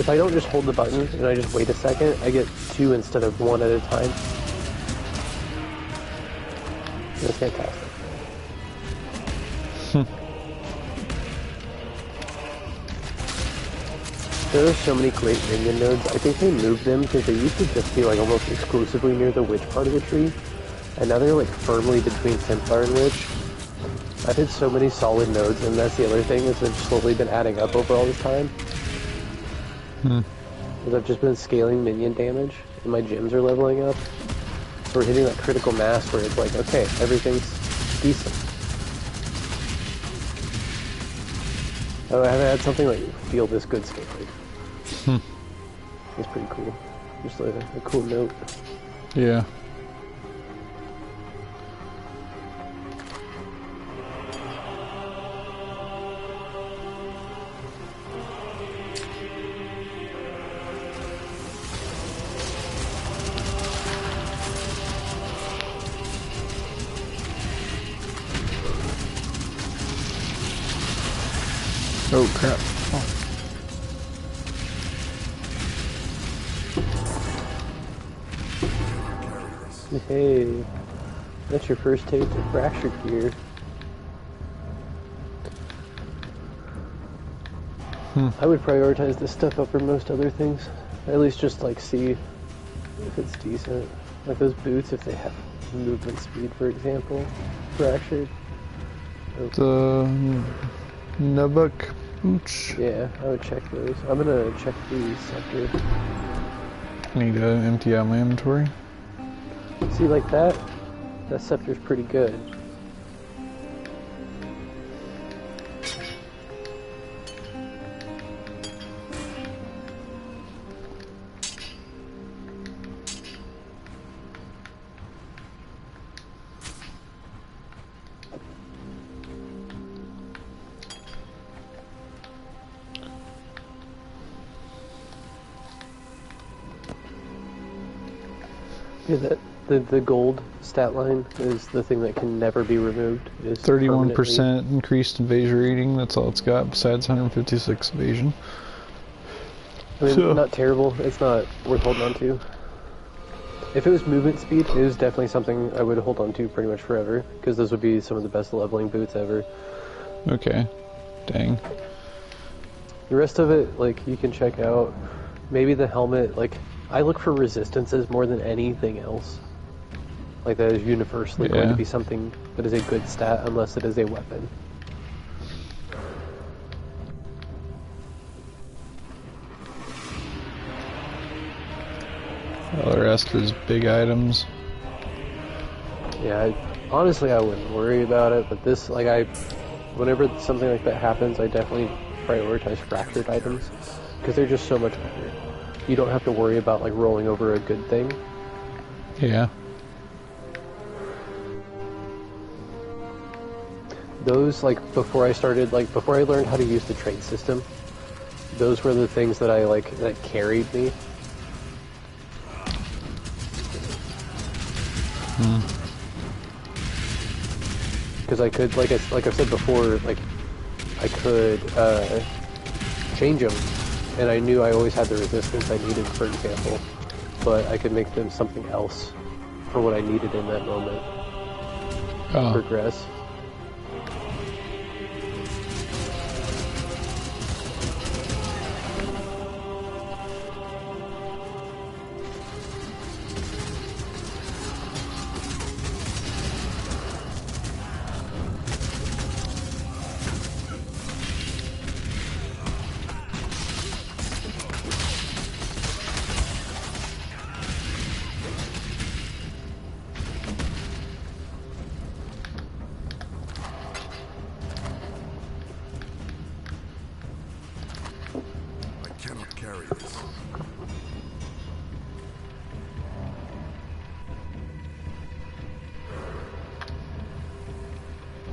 I don't just hold the button and I just wait a second, I get 2 instead of 1 at a time. That's fantastic. There are so many great minion nodes. I think they moved them because they used to just be like almost exclusively near the witch part of the tree, and now they're like firmly between Templar and witch. I've hit so many solid nodes, and that's the other thing, is they've slowly been adding up over all this time. Because I've just been scaling minion damage, and my gyms are leveling up. So we're hitting that critical mass where it's like, okay, everything's decent. Oh, I haven't had something like feel this good scaling. It's pretty cool. Just like a cool note. Yeah. Oh crap. Oh. Hey, that's your first taste of fractured gear. I would prioritize this stuff over most other things. At least just like see if it's decent. Like those boots, if they have movement speed, for example. Fractured. The Nubuk boots. Yeah, I would check those. I'm gonna check the sector. Need to empty out my inventory. See, like that scepter's pretty good. Yeah, the gold stat line is the thing that can never be removed. 31% increased invasion rating, that's all it's got, besides 156 evasion. I mean, not terrible. It's not worth holding on to. If it was movement speed, it was definitely something I would hold on to pretty much forever, because those would be some of the best leveling boots ever. Okay. Dang. The rest of it, like, you can check out. Maybe the helmet, like, I look for resistances more than anything else. Like, that is universally going to be something that is a good stat, unless it is a weapon. All the rest is big items. Yeah, honestly, I wouldn't worry about it, but this, like, whenever something like that happens, I definitely prioritize fractured items, because they're just so much better. You don't have to worry about, like, rolling over a good thing. Yeah. Those, like, before I learned how to use the trade system, those were the things that that carried me. Because I could, like I've said before, like, I could change them, and I knew I always had the resistance I needed, for example, but I could make them something else for what I needed in that moment. Progress.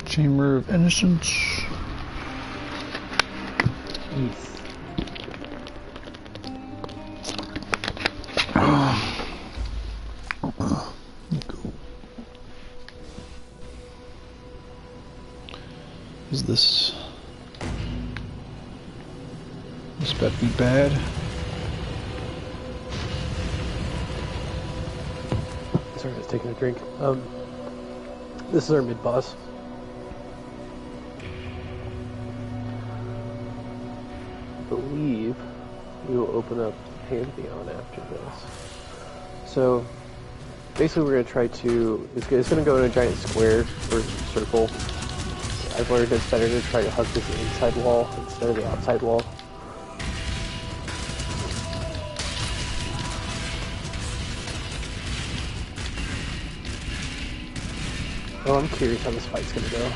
Chamber of Innocence. Is this better be bad? Sorry, I was taking a drink. This is our mid-boss. I believe we will open up Pantheon after this. So, basically we're going to try to... It's going to go in a giant square or circle. I've learned it's better to try to hug this inside wall instead of the outside wall. Oh, I'm curious how this fight's going to go.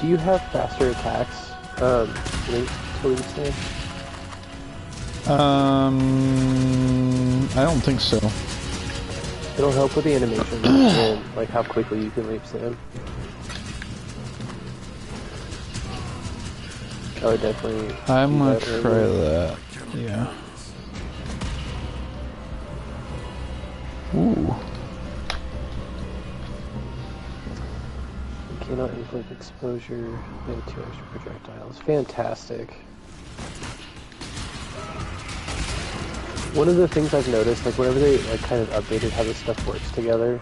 Do you have faster attacks, linked to lead stand? I don't think so. It'll help with the animation and like how quickly you can leap stand. I would definitely. I'm gonna try that. Yeah. Ooh. Cannot inflict exposure and 2 extra projectiles. Fantastic. One of the things I've noticed, like whenever they like kind of updated how this stuff works together,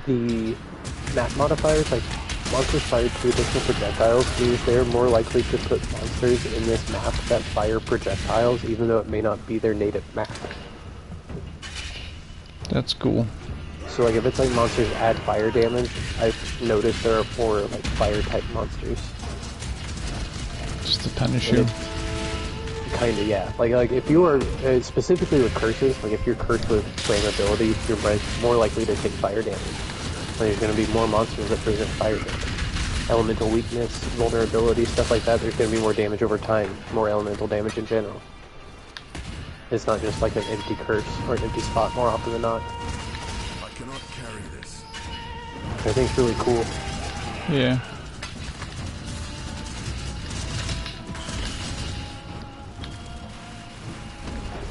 the map modifiers, like monsters fire 2 additional projectiles, means they're more likely to put monsters in this map that fire projectiles, even though it may not be their native map. That's cool. So like if it's like monsters add fire damage, I've noticed there are 4 like fire type monsters. Just to punish you. Kinda, yeah. Like if you are specifically with curses, like if you're cursed with flammability, you're more likely to take fire damage. So there's going to be more monsters that present fire damage. Elemental weakness, vulnerability, stuff like that. There's going to be more damage over time, more elemental damage in general. It's not just like an empty curse or an empty spot more often than not. I cannot carry this. I think it's really cool. Yeah.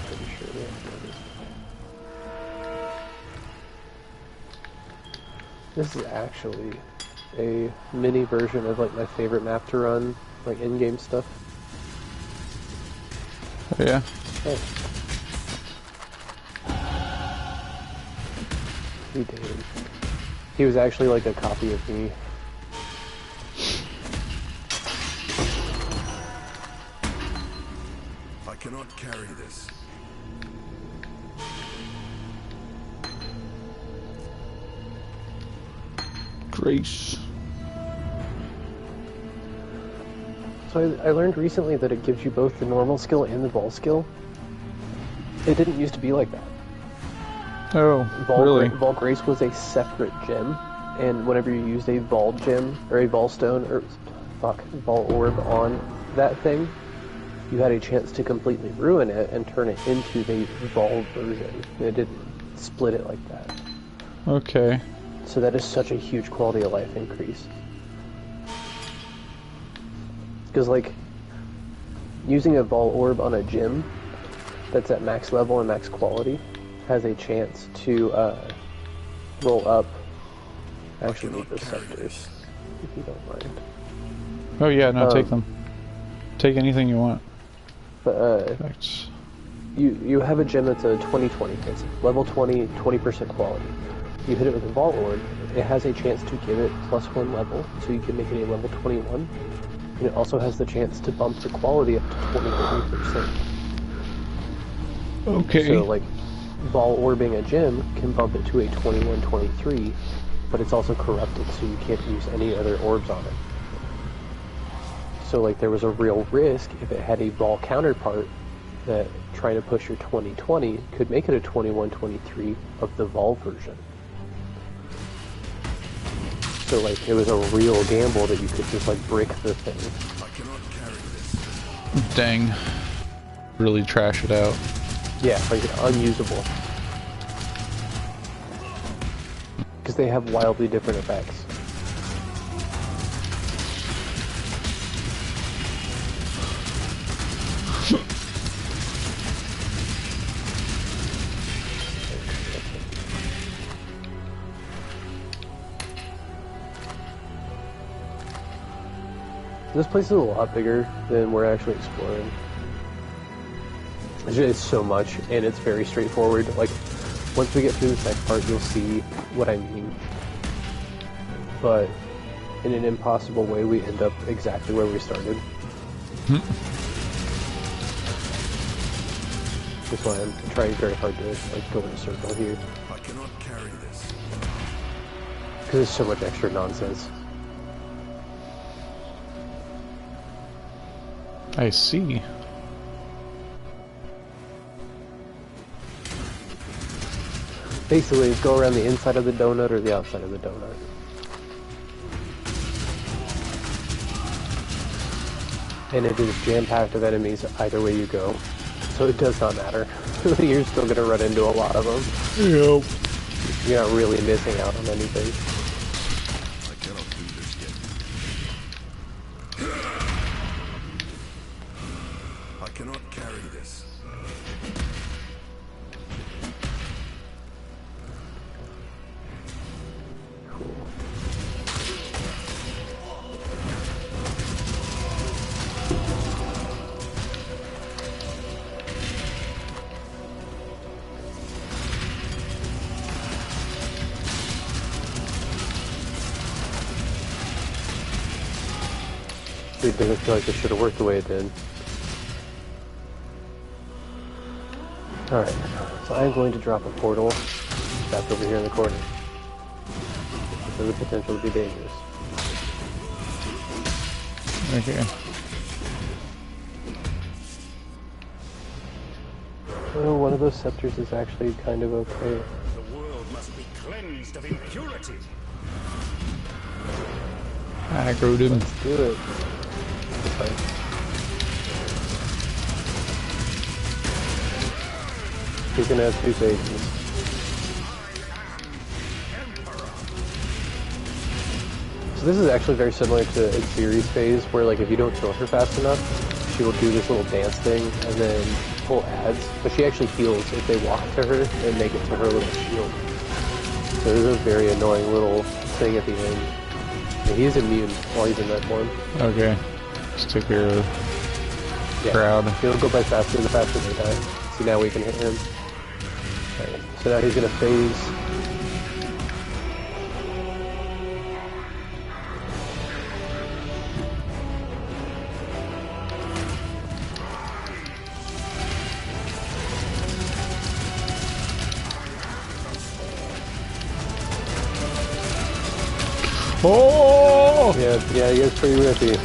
Pretty sure we have this is actually a mini version of like my favorite map to run, like in-game stuff. Oh, yeah. Hey. He did. He was actually like a copy of me. I cannot carry this. Grace. So I learned recently that it gives you both the normal skill and the Vol skill. It didn't used to be like that. Oh, really? Vol Grace was a separate gem, and whenever you used a Vol gem, or a Vol stone, or Vol orb on that thing, you had a chance to completely ruin it and turn it into the Vol version. It didn't split it like that. Okay. So that is such a huge quality of life increase. Because, like, using a Vol orb on a gem that's at max level and max quality has a chance to roll up. I actually need those scepters, if you don't mind. Oh yeah, no, take them. Take anything you want. But Thanks. you have a gem that's a 20/20. It's level 20, 20% quality. You hit it with a Vol orb, it has a chance to give it +1 level, so you can make it a level 21. And it also has the chance to bump the quality up to 23%. Okay. So, like, Vol orbing a gem can bump it to a 21, 23, but it's also corrupted, so you can't use any other orbs on it. So, like, there was a real risk if it had a Vol counterpart that trying to push your 20/20 could make it a 21, 23 of the Vol version. So, like, it was a real gamble that you could just, like, brick the thing. I cannot carry this. Dang. Really trash it out. Yeah, like, unusable. Because they have wildly different effects. This place is a lot bigger than we're actually exploring. It's so much, and it's very straightforward. Like, once we get through this next part, you'll see what I mean. But in an impossible way, we end up exactly where we started. That's why I'm trying very hard to, like, go in a circle here. I cannot carry this. Because there's so much extra nonsense. I see. Basically, go around the inside of the donut or the outside of the donut. And it is jam-packed of enemies either way you go. So it does not matter. You're still going to run into a lot of them. Yep. You're not really missing out on anything. I cannot do this yet. I cannot carry this. It doesn't feel like it should have worked the way it did. Alright, so I'm going to drop a portal back over here in the corner. This has the potential to be dangerous. Okay. Oh, one of those scepters is actually kind of okay. The world must be cleansed of impurity. Aggroed him. Let's do it. It's fine. He's gonna have 2 phases. So this is actually very similar to Xeri's phase, where like if you don't kill her fast enough, she will do this little dance thing and then pull ads, but she actually heals if they walk to her and make it to her little shield. So there's a very annoying little thing at the end. And he is immune while he's in that form. Okay. Just take care of the crowd. He'll go by faster the faster they die. See, now we can hit him. Okay. So now he's gonna phase. Oh! Yeah, he gets pretty rippy.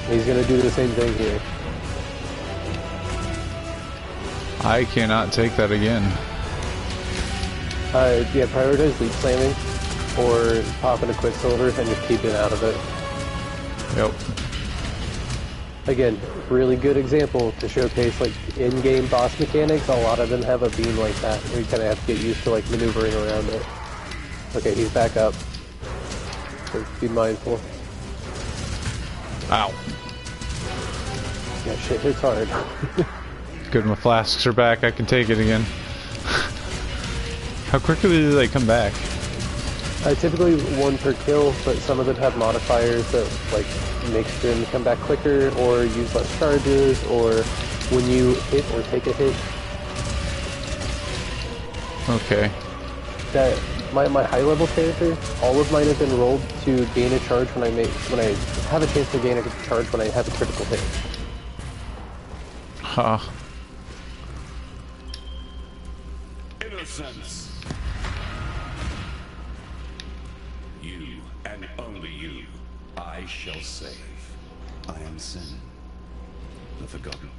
He's gonna do the same thing here. I cannot take that again. Yeah, prioritize lead slamming or popping a Quicksilver and just keep it out of it. Yep. Again, really good example to showcase like in-game boss mechanics. A lot of them have a beam like that where you kind of have to get used to like maneuvering around it. Okay, he's back up. So be mindful. Ow. Yeah, shit hits hard. Good, my flasks are back. I can take it again. How quickly do they come back? Typically 1 per kill, but some of them have modifiers that like make them come back quicker or use less charges, or when you hit or take a hit. Okay. That my high level character, all of mine have been rolled to gain a charge when I have a chance to gain a charge when I have a critical hit. Huh. Innocence. You, and only you, I shall save. I am Sin, the Forgotten.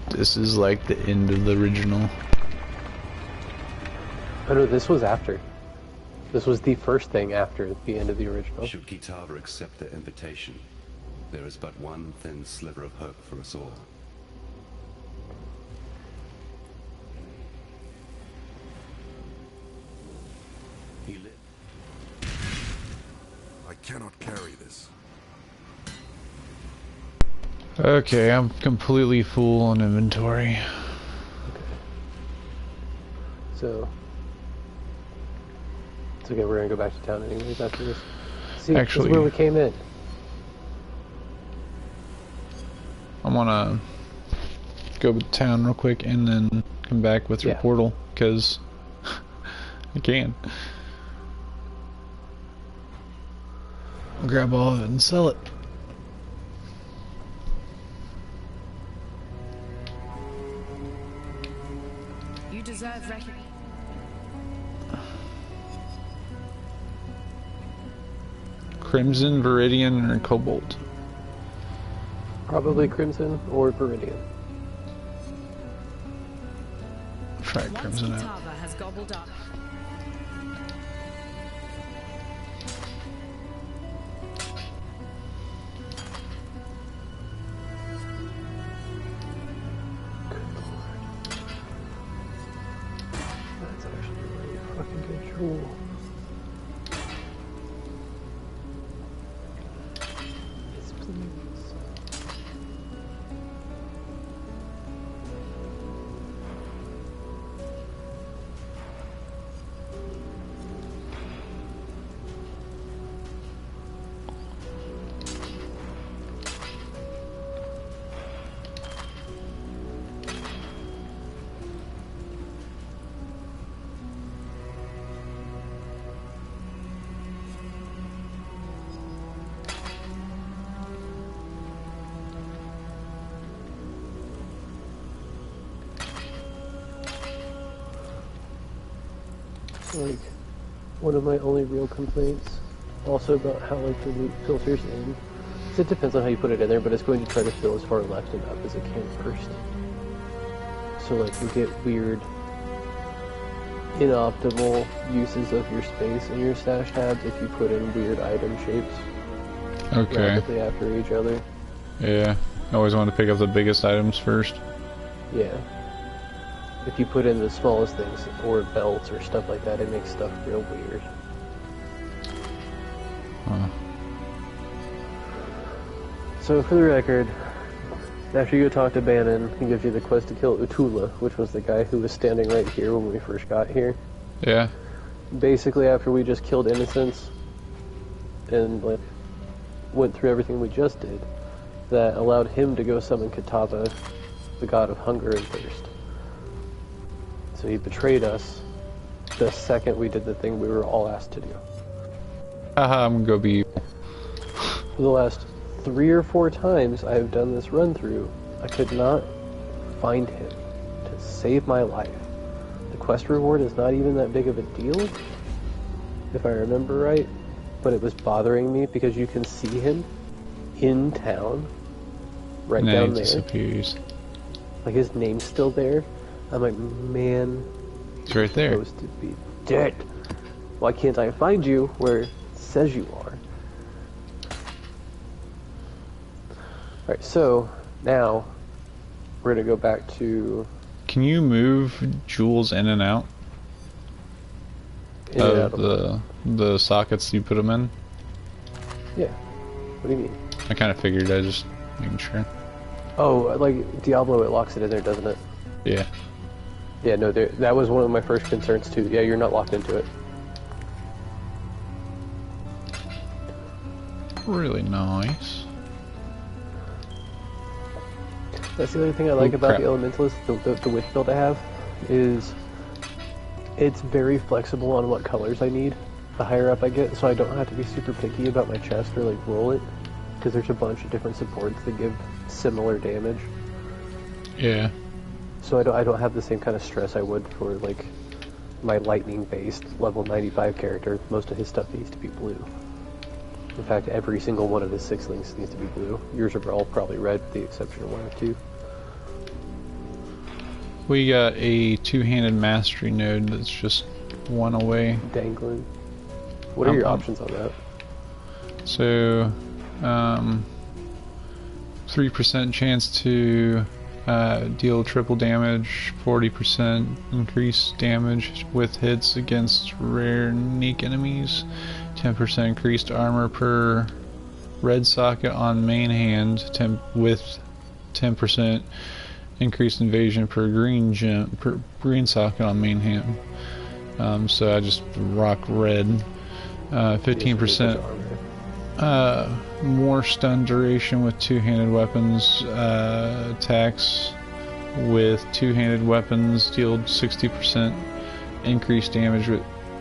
This is like the end of the original. Oh no, this was after. This was the first thing after the end of the original. Should Kitava accept the invitation, there is but one thin sliver of hope for us all. He lived. I cannot carry this. Okay, I'm completely full on inventory. Okay. So it's okay. We're gonna go back to town anyways after this. See, Actually, this is where we came in. I'm gonna go to town real quick and then come back with your portal, because I can. I'll grab all of it and sell it. You deserve recognition. Crimson, Viridian, or Cobalt? Probably Crimson or Viridian. Try Crimson out. Kitava has gobbled up. That's actually a really fucking good tool. Yes, please. Like, one of my only real complaints. Also about how like the loot filters in. It depends on how you put it in there, but it's going to try to fill as far left and up as it can first. So like you get weird, inoptimal uses of your space in your stash tabs if you put in weird item shapes. Okay. Rapidly after each other. Yeah. I always want to pick up the biggest items first. Yeah. If you put in the smallest things, or belts or stuff like that, it makes stuff real weird. Huh. So for the record, after you go talk to Bannon, he gives you the quest to kill Utula, which was the guy who was standing right here when we first got here. Yeah. Basically, after we just killed innocents and like went through everything we just did, that allowed him to go summon Katava, the god of hunger and thirst. So he betrayed us the second we did the thing we were all asked to do. Haha, I'm gonna go be evil. For the last 3 or 4 times I have done this run through, I could not find him to save my life. The quest reward is not even that big of a deal, if I remember right, but it was bothering me because you can see him in town, right And then down he there. disappears. Like his name's still there. I'm like, man, It's right there. supposed to be dead. Why can't I find you where it says you are? Alright, so now we're gonna go back to Can you move jewels in and out in and out of of the sockets you put them in? Yeah. What do you mean? I kind of figured. I just making sure. Oh, like Diablo, it locks it in there, doesn't it? Yeah. Yeah, no, that was one of my first concerns too. Yeah, you're not locked into it. Really nice. That's the other thing I like Oh, about crap. the Elementalist, the witch build I have, is it's very flexible on what colors I need the higher up I get, so I don't have to be super picky about my chest or like roll it, because there's a bunch of different supports that give similar damage. Yeah. So I don't have the same kind of stress I would for like my lightning-based level 95 character. Most of his stuff needs to be blue. In fact, every single one of his 6 links needs to be blue. Yours are all probably red, with the exception of 1 or 2. We got a two-handed mastery node that's just 1 away. Dangling. What are your I'm- options on that? So, 3% chance to deal triple damage, 40% increased damage with hits against rare and unique enemies, 10% increased armor per red socket on main hand, with 10% increased invasion per green socket on main hand. So I just rock red. 15% more stun duration with two-handed weapons. Attacks with two-handed weapons deal 60% increased damage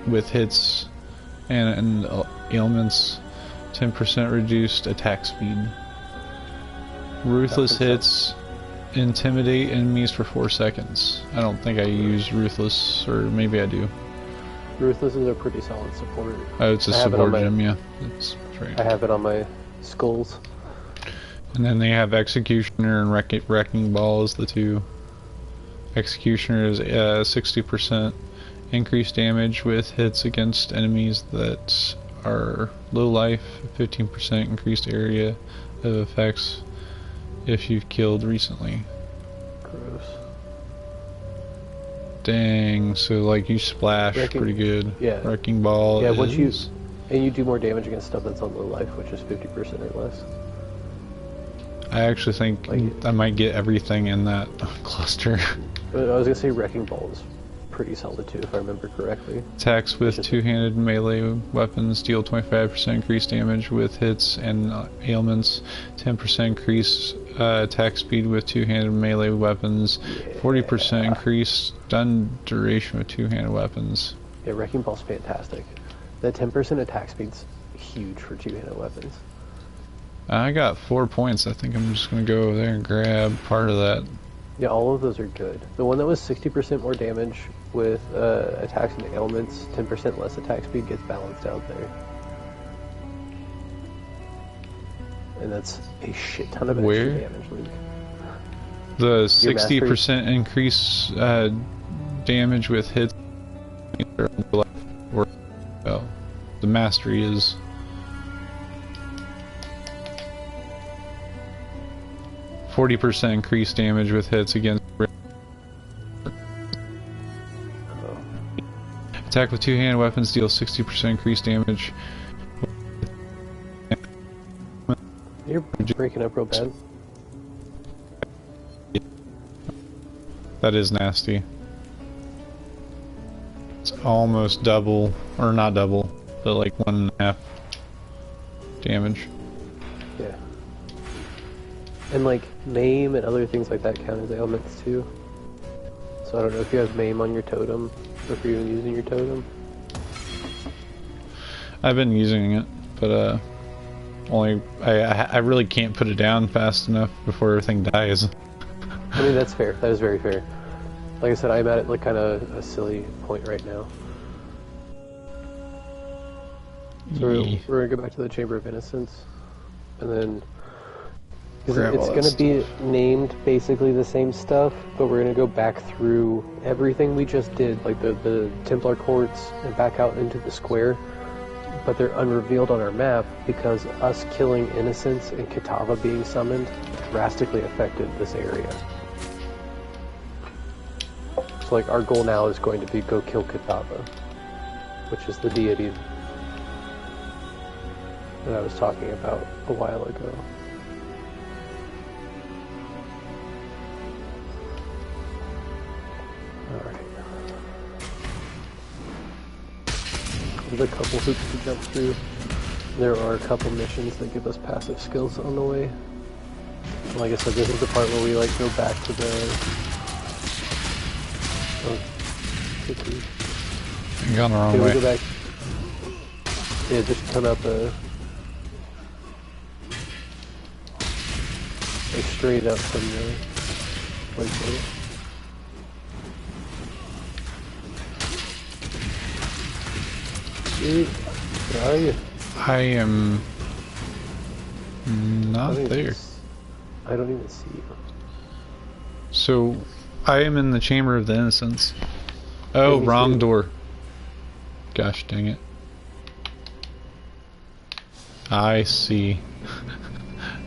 with hits and ailments. 10% reduced attack speed. Ruthless hits intimidate enemies for 4 seconds. I don't think I use Ruthless, or maybe I do. Ruthless is a pretty solid support. Oh, it's a I have it on support my- gem, yeah. That's right. I have it on my skulls. And then they have Executioner and Wrecking Ball as the two. Executioner is 60% increased damage with hits against enemies that are low life, 15% increased area of effects if you've killed recently. Gross. Dang, so like you splash pretty good. Yeah. Wrecking Ball Yeah, is... once you and you do more damage against stuff that's on low life, which is 50% or less. I actually think Like- I might get everything in that cluster. But I was gonna say Wrecking Ball is pretty solid too, if I remember correctly. Attacks with two-handed melee weapons deal 25% increased damage with hits and ailments, 10% increased attack speed with two-handed melee weapons, 40% increased stun duration with two-handed weapons. Yeah, Wrecking Ball's fantastic. The 10% attack speed's huge for two-handed weapons. I got 4 points. I think I'm just going to go over there and grab part of that. Yeah, all of those are good. The one that was 60% more damage with attacks and ailments, 10% less attack speed gets balanced out there. And that's a shit ton of extra damage, Luke. The 60% increase damage with hits. Oh, the mastery is. %40 increased damage with hits against. Attack with two-handed weapons deals 60% increased damage. You're breaking up real bad. That is nasty. It's almost double, or not double, but like 1.5 damage. Yeah. And like maim and other things like that count as ailments too. So I don't know if you have maim on your totem, or if you're even using your totem. I've been using it, but only I really can't put it down fast enough before everything dies. I mean, that's fair. That is very fair. Like I said, I'm at like kind of a silly point right now. So we're gonna go back to the Chamber of Innocence, and then it's gonna be named basically the same stuff, but we're gonna go back through everything we just did, like the Templar courts, and back out into the square. But they're unrevealed on our map because us killing Innocents and Kitava being summoned drastically affected this area. So like our goal now is going to be go kill Kitava, which is the deity that I was talking about a while ago. Alright. There's a couple hoops to jump through. There are a couple missions that give us passive skills on the way. And like I said, this is the part where we like go back to the... Oh, quickly. You gone the wrong way. We go back... Yeah, just come up like straight up from the... Like, dude, where are you? I am not there. I don't even see you. So, I am in the Chamber of the Innocents. Oh, wrong door. Gosh dang it. I see.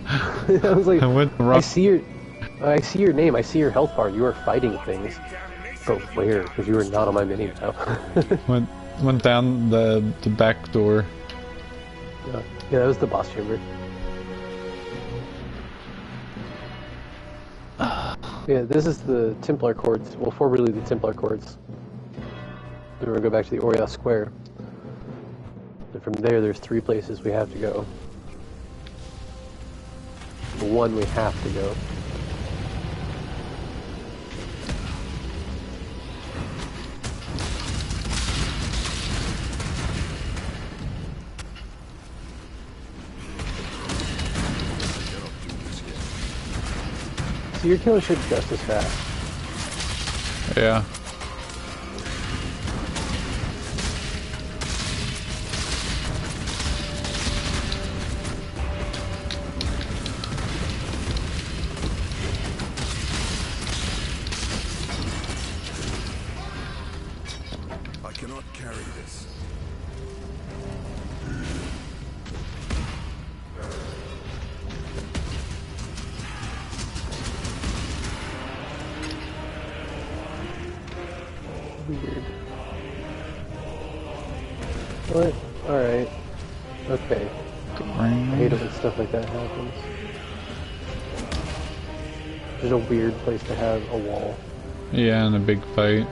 I was like, I see your name. I see your health bar. You are fighting things. But where? Because you are not on my mini now. Went down the back door. Yeah, that was the boss chamber. Yeah, this is the Templar courts. Well, formerly the Templar courts. Then we're gonna go back to the Oriel Square. And from there's 3 places we have to go. The one we have to go. So your kill should just as fast. Yeah. I cannot carry this. Weird. What? Alright. Okay. I hate it when stuff like that happens. There's a weird place to have a wall. Yeah, in a big fight.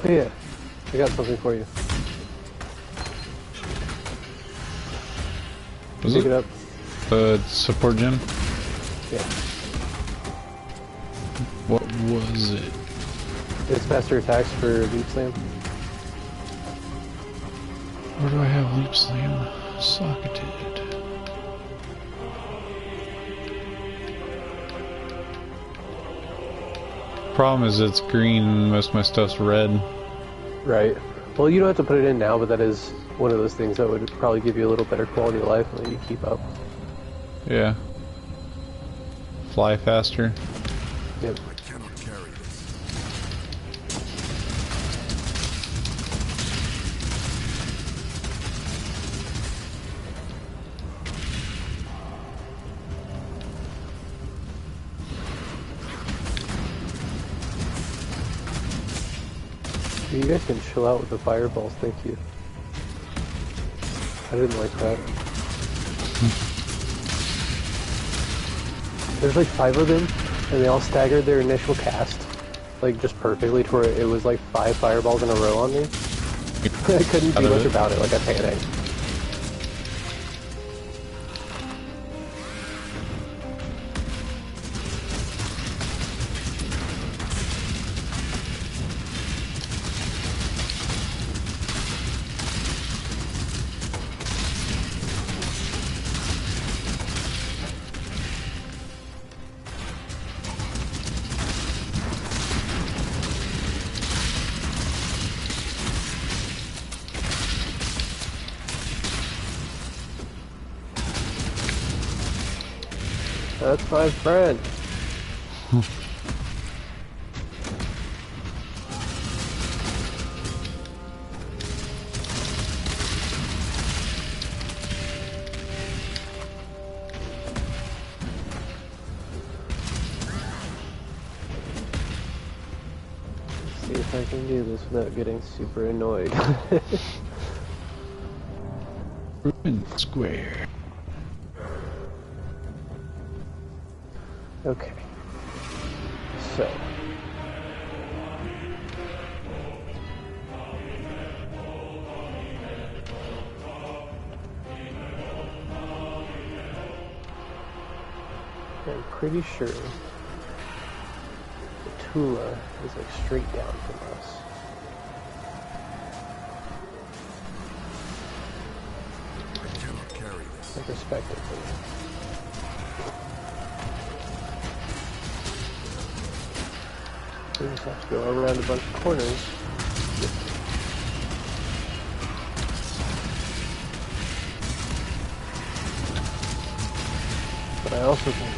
Oh yeah, I got something for you. Pick it up. Support gem? Yeah. What was it? It's faster attacks for Leap Slam. Where do I have Leap Slam socketed? Problem is it's green and most of my stuff's red. Right. Well, you don't have to put it in now, but that is one of those things that would probably give you a little better quality of life when you keep up. Yeah. Fly faster. Yep. I cannot carry this. You guys can chill out with the fireballs, thank you. I didn't like that. There's like 5 of them, and they all staggered their initial cast, like just perfectly to where it was like 5 fireballs in a row on me. I couldn't do much about it, like I panicked. That's my friend. See if I can do this without getting super annoyed. Square. Okay. So. I'm pretty sure the Tula is like straight down from us. I cannot carry this. Like respectively. We just have to go around a bunch of corners. But I also think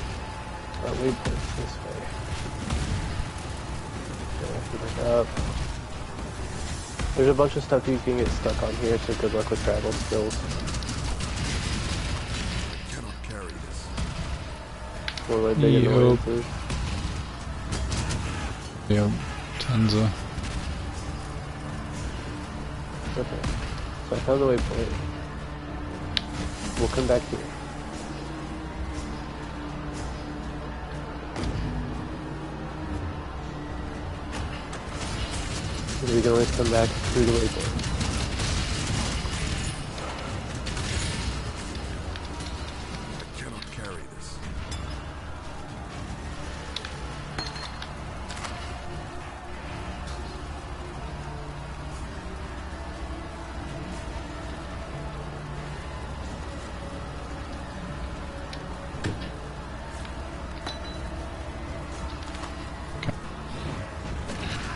our waypoint's this way. So I have to look up. There's a bunch of stuff you can get stuck on here, so good luck with travel skills. I cannot carry this. More like big annoyances. Yeah, tons of. Okay. So I found the waypoint. We'll come back here. We can always come back through the waypoint. I cannot carry this.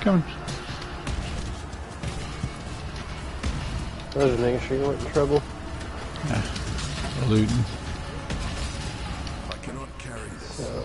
Coming. I was just making sure you weren't in trouble. Nah. Looting. I cannot carry this. So.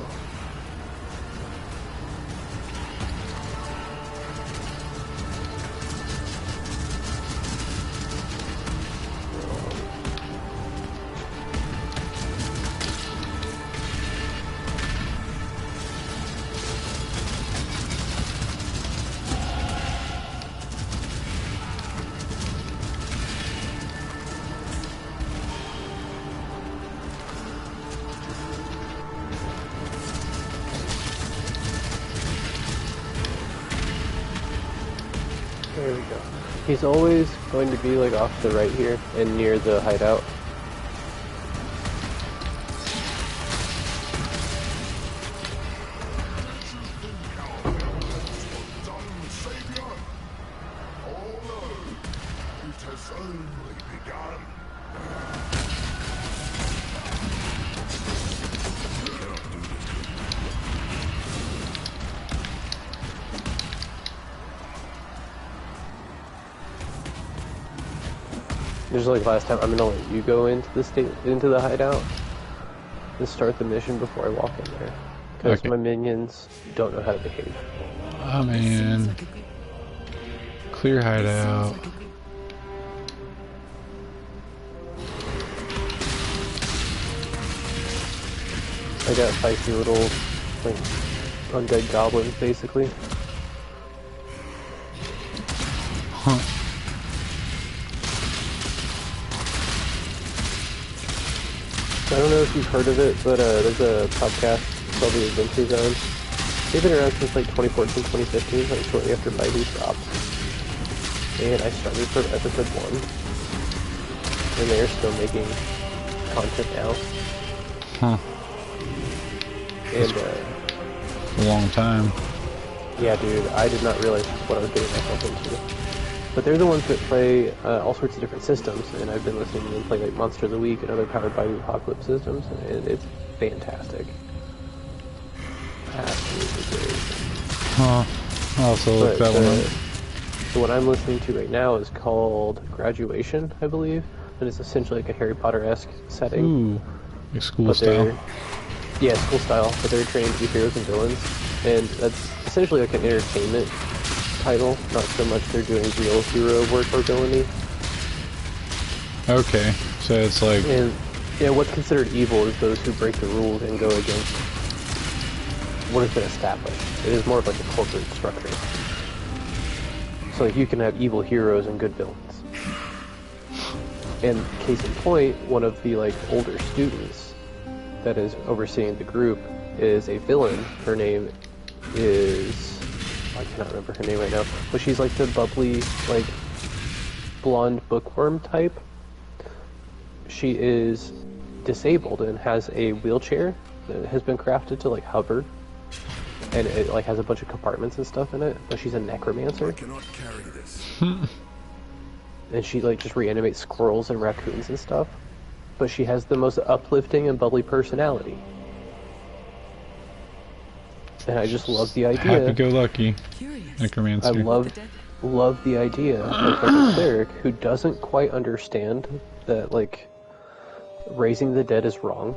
There we go. He's always going to be like off to the right here and near the hideout. Just like last time, I'm gonna let you go into the hideout and start the mission before I walk in there. Because my minions don't know how to behave. Oh man. Clear hideout. I got feisty little, like, undead goblins, basically. Huh. I don't know if you've heard of it, but there's a podcast called The Adventure Zone. They've been around since like 2014, 2015, like shortly after Baidu dropped. And I started from episode 1. And they're still making content now. Huh. And, a long time. Yeah, dude, I did not realize what I was getting myself into. But they're the ones that play all sorts of different systems, and I've been listening to them play like Monster of the Week and other powered by Apocalypse systems, and it's fantastic. Absolutely great. Huh. I'll also look that one up. The one I'm listening to right now is called Graduation, I believe, and it's essentially like a Harry Potter-esque setting. Ooh, like school style. Yeah, school style, but they're training to be heroes and villains, and that's essentially like an entertainment title, not so much they're doing real hero work or villainy. Okay, so it's like... And yeah, what's considered evil is those who break the rules and go against what has been established. It is more of like a corporate structure. So like you can have evil heroes and good villains. And case in point, one of the like older students that is overseeing the group is a villain. Her name is... I cannot remember her name right now, but she's like the bubbly, like, blonde bookworm type. She is disabled and has a wheelchair that has been crafted to, like, hover. And it, like, has a bunch of compartments and stuff in it, but she's a necromancer. I cannot carry this. And she, like, just reanimates squirrels and raccoons and stuff. But she has the most uplifting and bubbly personality. And I just love the idea. Happy-go-lucky necromancer. I love the idea of like a cleric who doesn't quite understand that like raising the dead is wrong,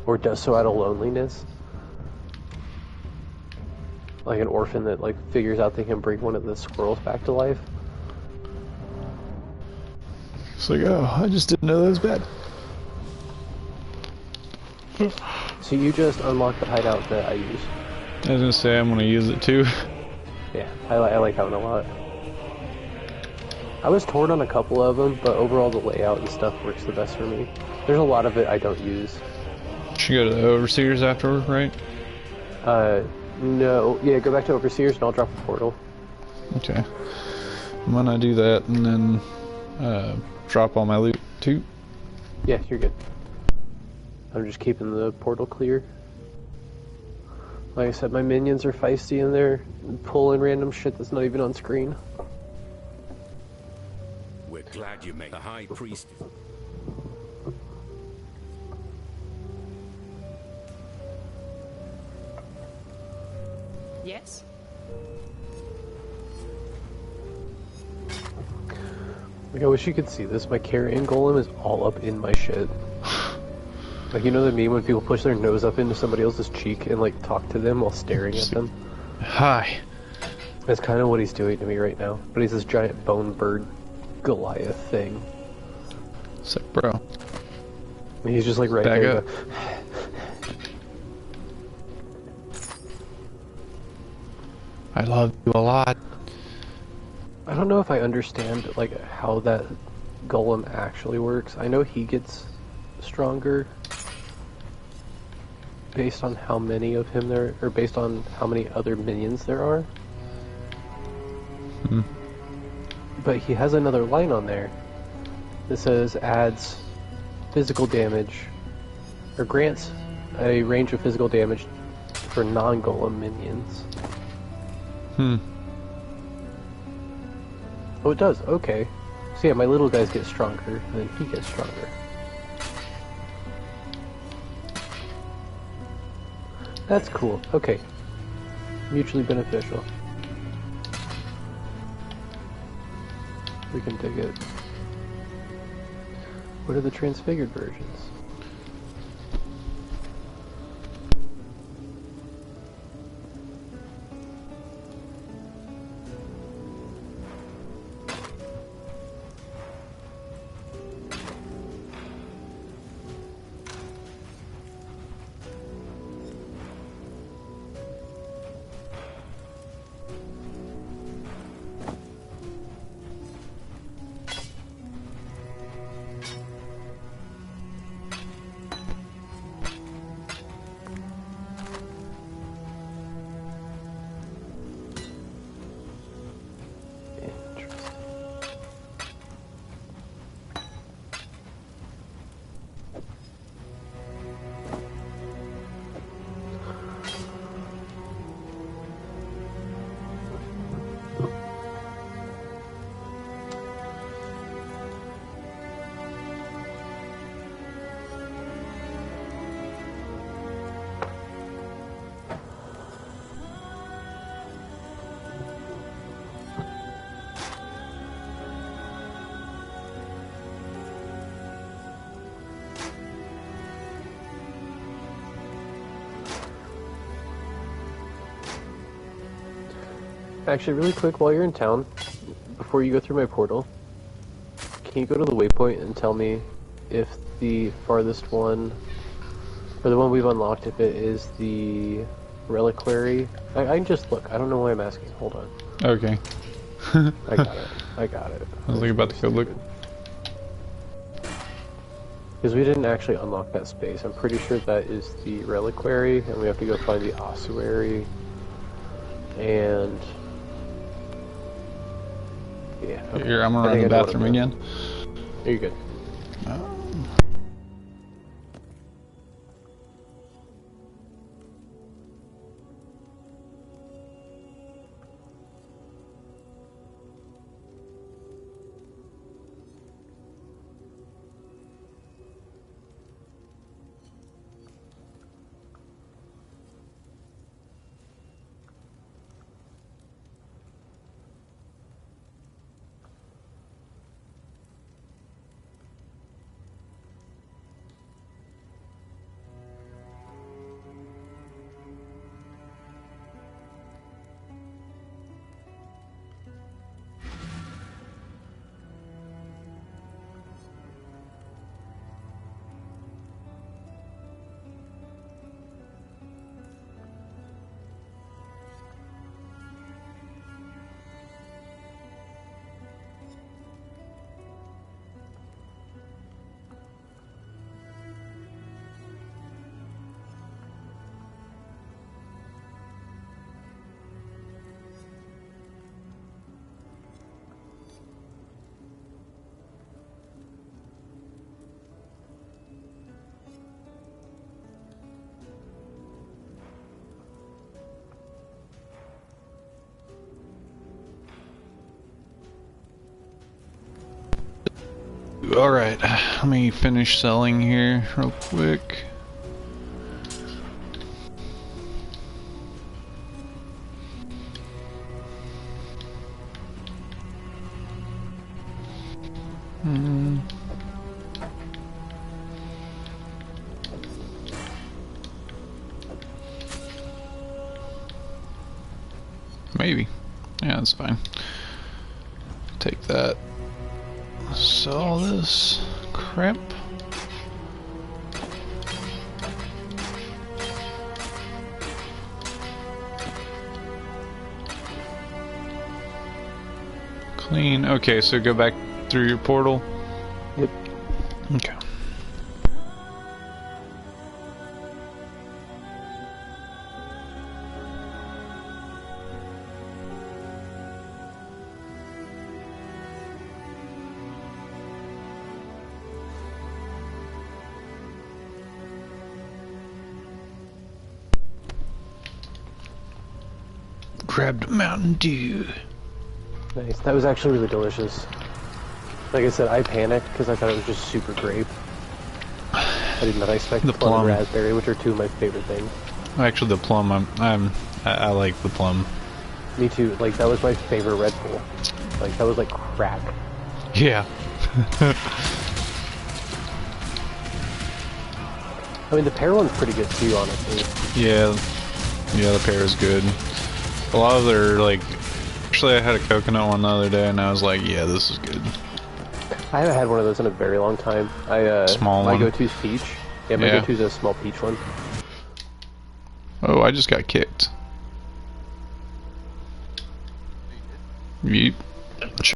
or does so out of loneliness. Like an orphan that like figures out they can bring one of the squirrels back to life. It's like, oh, I just didn't know that was bad. So you just unlocked the hideout that I use. I was gonna say I'm gonna use it too. Yeah, I like that one a lot. I was torn on a couple of them, but overall the layout and stuff works the best for me. There's a lot of it I don't use. Should go to the Overseers after, right? No. Yeah, go back to Overseers and I'll drop a portal. Okay. I'm gonna do that and then drop all my loot too. Yeah, you're good. I'm just keeping the portal clear. Like I said, my minions are feisty and they're pulling random shit that's not even on screen. We're glad you made the High Priest. Yes? Like, I wish you could see this. My carrion golem is all up in my shit. Like, you know the meme when people push their nose up into somebody else's cheek and, like, talk to them while staring at them? Hi. That's kind of what he's doing to me right now. But he's this giant bone bird Goliath thing. It's like, bro. And he's just, like, right Back there. up. I love you a lot. I don't know if I understand, like, how that golem actually works. I know he gets stronger based on how many of him there, or based on how many other minions there are. Hmm. But he has another line on there that says adds physical damage, or grants a range of physical damage for non-golem minions. Hmm. Oh, it does. Okay. So yeah, my little guys get stronger, and then he gets stronger. That's cool. Okay. Mutually beneficial. We can dig it. What are the transfigured versions? Actually, really quick, while you're in town, before you go through my portal, can you go to the waypoint and tell me if the farthest one, or the one we've unlocked, if it is the reliquary? I can just look. I don't know why I'm asking. Hold on. Okay. I got it. I got it. I was like about to go look. Because we didn't actually unlock that space. I'm pretty sure that is the reliquary, and we have to go find the ossuary. And... yeah. Okay. Here, I'm gonna run to the bathroom again. You're good. Alright, let me finish selling here real quick. Maybe. Yeah, that's fine. Take that. Sell this crap. Clean. Okay, so go back through your portal. Yep. Okay. Grabbed Mountain Dew. Nice. That was actually really delicious. Like I said, I panicked because I thought it was just super grape. I did not expect the plum and raspberry, which are two of my favorite things. Actually, the plum, I like the plum. Me too. Like, that was my favorite Red Bull. Like, that was like crack. Yeah. I mean, the pear one's pretty good too, honestly. Yeah. Yeah, the pear is good. A lot of their, like... Actually, I had a coconut one the other day, and I was like, yeah, this is good. I haven't had one of those in a very long time. Small one. My go-to's peach. Yeah, my go-to's a small peach one. Oh, I just got kicked. Yeep.